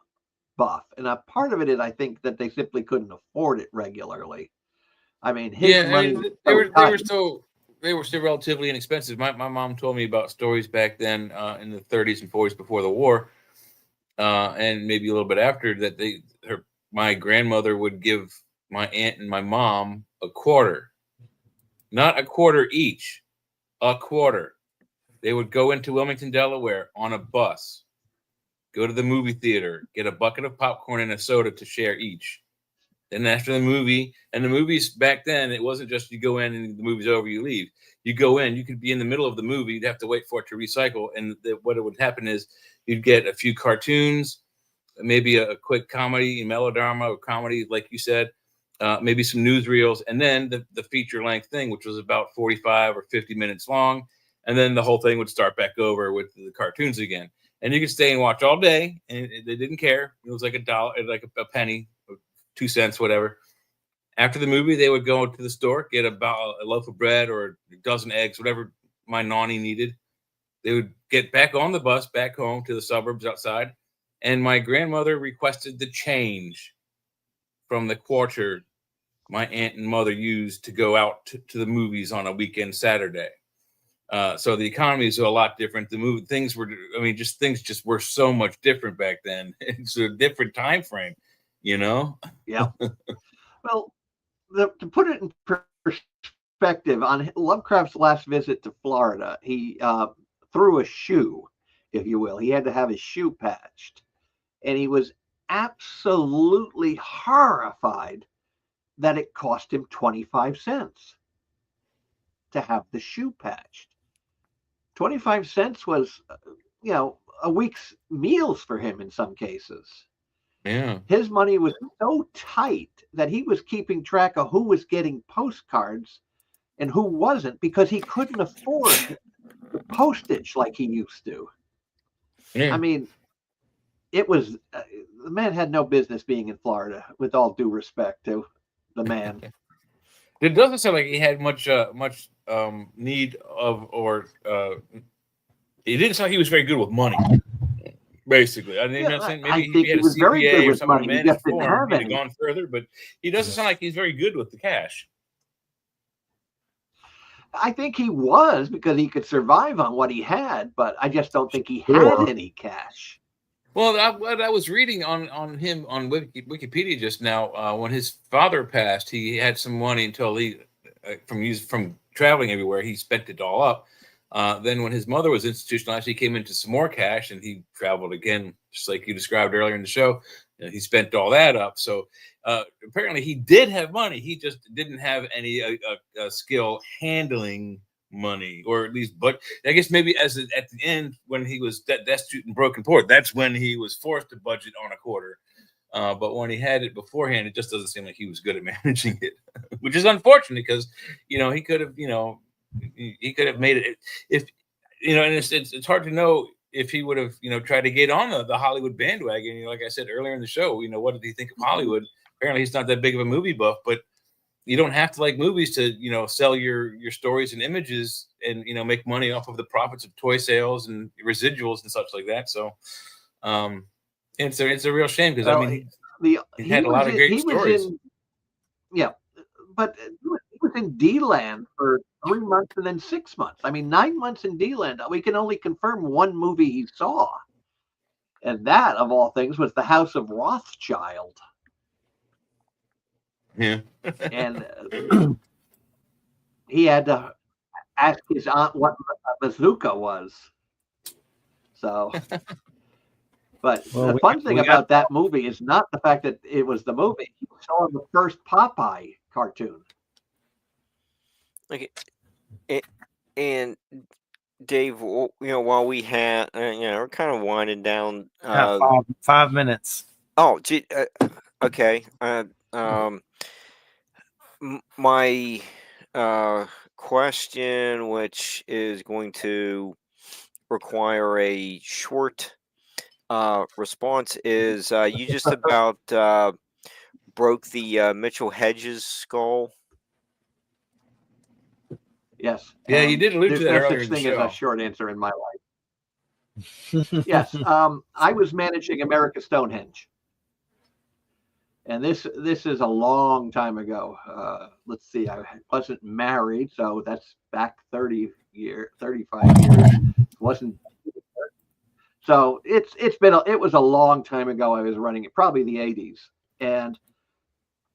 buff, and a part of it is I think that they simply couldn't afford it regularly. I mean, they were still relatively inexpensive. My mom told me about stories back then in the 30s and 40s before the war, and maybe a little bit after that. My grandmother would give my aunt and my mom a quarter, not a quarter each, a quarter. They would go into Wilmington, Delaware on a bus, go to the movie theater, get a bucket of popcorn and a soda to share each. Then after the movie, and the movies back then, it wasn't just you go in and the movie's over, you leave. You go in, you could be in the middle of the movie, you'd have to wait for it to recycle. And what it would happen is you'd get a few cartoons, maybe a quick comedy, melodrama or comedy, like you said, maybe some newsreels, and then the feature-length thing, which was about 45 or 50 minutes long. And then the whole thing would start back over with the cartoons again. And you could stay and watch all day, and they didn't care. It was like $1, like a penny, 2 cents, whatever. After the movie, they would go to the store, get about a loaf of bread or a dozen eggs, whatever my nanny needed. They would get back on the bus, back home to the suburbs outside. And my grandmother requested the change from the quarter my aunt and mother used to go out to the movies on a weekend Saturday. So the economies are a lot different. Things were so much different back then. It's a different time frame, Yeah. Well, to put it in perspective, on Lovecraft's last visit to Florida, he threw a shoe, if you will. He had to have his shoe patched. And he was absolutely horrified that it cost him 25 cents to have the shoe patched. 25 cents was, a week's meals for him in some cases. Yeah. His money was so tight that he was keeping track of who was getting postcards and who wasn't, because he couldn't afford the postage like he used to. Yeah. I mean, it was the man had no business being in Florida, with all due respect to the man. It doesn't sound like he had much need of, or it didn't sound like he was very good with money. Basically, I think maybe he had a CPA or something managed for him. He'd have gone further, but he doesn't sound like he's very good with the cash. I think he was, because he could survive on what he had, but I just don't think he had any cash. Well, I was reading on him on Wikipedia just now. When his father passed, he had some money until from traveling everywhere. He spent it all up. Then when his mother was institutionalized, he came into some more cash, and he traveled again, just like you described earlier in the show. He spent all that up. So apparently he did have money. He just didn't have any skill handling money, or at least, but I guess maybe at the end, when he was destitute and broken poor, that's when he was forced to budget on a quarter. But when he had it beforehand, it just doesn't seem like he was good at managing it, which is unfortunate because he could have he could have made it if and it's hard to know if he would have tried to get on the Hollywood bandwagon. Like I said earlier in the show, what did he think of Hollywood? Apparently, he's not that big of a movie buff, but you don't have to like movies to sell your stories and images and make money off of the profits of toy sales and residuals and such like that. So it's a real shame because he had a lot of great stories. But he was in D-Land for 3 months and then 6 months. 9 months in D-Land. We can only confirm one movie he saw, and that, of all things, was The House of Rothschild. Yeah. And he had to ask his aunt what a bazooka was. So, but the fun thing about that movie is not the fact that it was the movie. He saw the first Popeye cartoon. Okay, and Dave, while we had, we're kind of winding down. 5 minutes. Oh, gee, okay. My question, which is going to require a short response, is you just about broke the Mitchell Hedges skull. Yes. Yeah, you did allude to that earlier in the show. There's no such thing as a short answer in my life. Yes. I was managing America Stonehenge. And this is a long time ago. Let's see, I wasn't married, so that's back 35 years. Wasn't. So it was a long time ago. I was running it, probably the 80s. And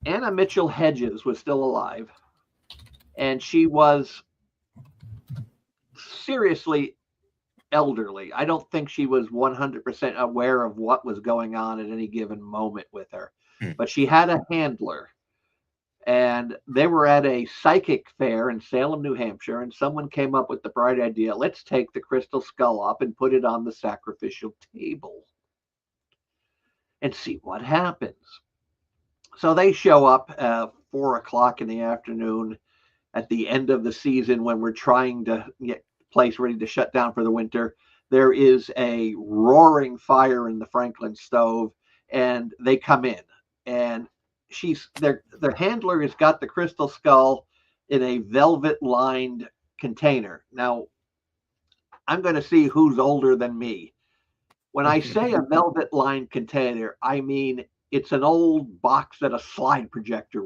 Anna Mitchell Hedges was still alive. And she was seriously elderly. I don't think she was 100% aware of what was going on at any given moment with her. But she had a handler, and they were at a psychic fair in Salem, New Hampshire, and someone came up with the bright idea, let's take the crystal skull up and put it on the sacrificial table and see what happens. So they show up at 4 o'clock in the afternoon at the end of the season when we're trying to get the place ready to shut down for the winter. There is a roaring fire in the Franklin stove, and they come in. And their handler has got the crystal skull in a velvet lined container. Now, I'm going to see who's older than me. When I say a velvet lined container, I mean it's an old box that a slide projector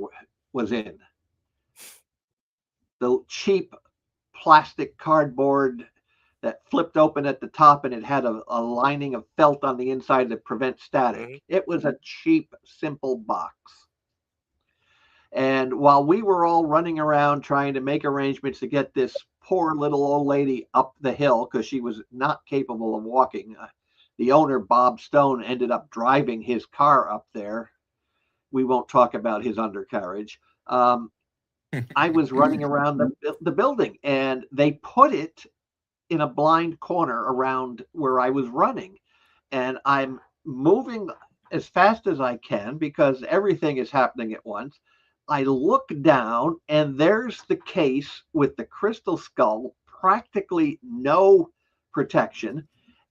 was in. The cheap plastic cardboard that flipped open at the top, and it had a lining of felt on the inside to prevent static. Mm-hmm. It was a cheap, simple box. And while we were all running around trying to make arrangements to get this poor little old lady up the hill, because she was not capable of walking, the owner, Bob Stone, ended up driving his car up there. We won't talk about his undercarriage. I was running around the building, and they put it in a blind corner around where I was running. And I'm moving as fast as I can because everything is happening at once. I look down, and there's the case with the crystal skull, practically no protection.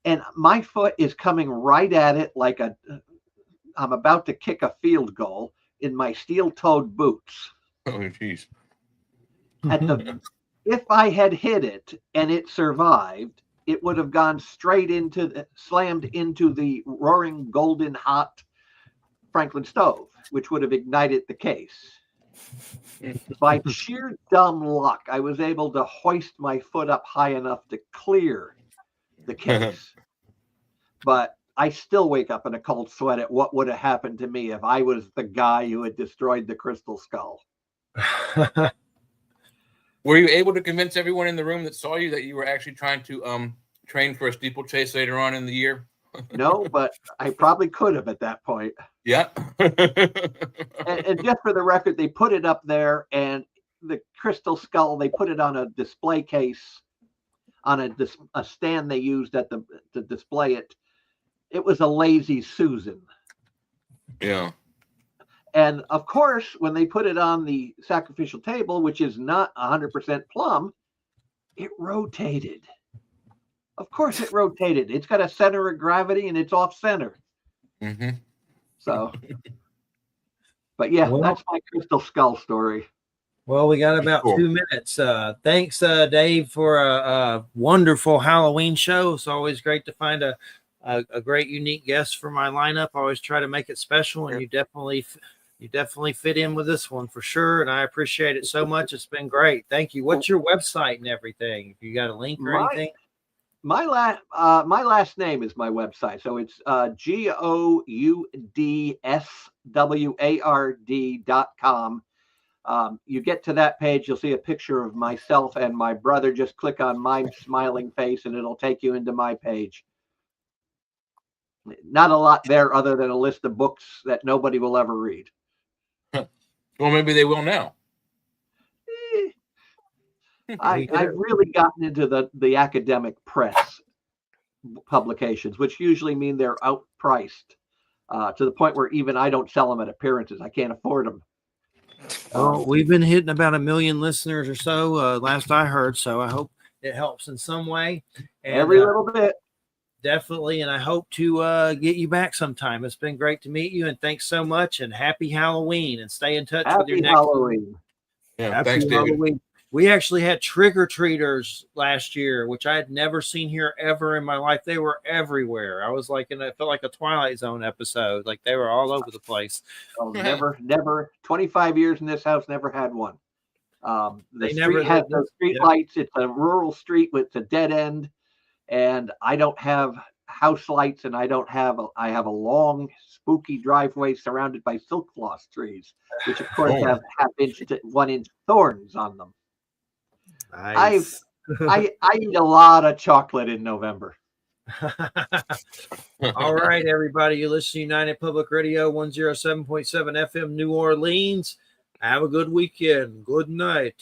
And my foot is coming right at it like I'm about to kick a field goal in my steel-toed boots. Oh, jeez. If I had hit it and it survived, it would have gone straight slammed into the roaring golden hot Franklin stove, which would have ignited the case. By sheer dumb luck, I was able to hoist my foot up high enough to clear the case. But I still wake up in a cold sweat at what would have happened to me if I was the guy who had destroyed the crystal skull. Were you able to convince everyone in the room that saw you that you were actually trying to train for a steeplechase later on in the year? No, but I probably could have at that point. Yeah. and just for the record, they put it up there, and the crystal skull, they put it on a display case, on a stand they used to display it. It was a Lazy Susan. Yeah. And of course, when they put it on the sacrificial table, which is not 100% plumb, it rotated. Of course, it rotated. It's got a center of gravity and it's off center. Mm-hmm. So, but yeah, Well, that's my crystal skull story. Well, we got about Cool. 2 minutes. Thanks, Dave, for a wonderful Halloween show. It's always great to find a great, unique guest for my lineup. I always try to make it special, and you definitely fit in with this one for sure. And I appreciate it so much. It's been great. Thank you. What's your website and everything? If you got a link or anything? My last name is my website, so it's goudsward.com. You get to that page, you'll see a picture of myself and my brother. Just click on my smiling face, and it'll take you into my page. Not a lot there, other than a list of books that nobody will ever read. Well, maybe they will now. I've really gotten into the academic press publications, which usually mean they're outpriced to the point where even I don't sell them at appearances. I can't afford them. Well, we've been hitting about 1 million listeners or so, last I heard. So I hope it helps in some way. And, every little bit. Definitely. And I hope to get you back sometime. It's been great to meet you. And thanks so much. And happy Halloween. And stay in touch with your next Halloween. Yeah, Happy thanks, David. Halloween. We actually had trick-or-treaters last year, which I had never seen here ever in my life. They were everywhere. I was like, it felt like a Twilight Zone episode. Like they were all over the place. Oh, never. 25 years in this house, never had one. The They street never has did. no street lights. It's a rural street with a dead end, and I don't have house lights, and I have a long, spooky driveway surrounded by silk floss trees, which of course have half-inch to 1-inch thorns on them. Nice. I eat a lot of chocolate in November. All right, everybody. You listen to United Public Radio 107.7 FM New Orleans. Have a good weekend. Good night.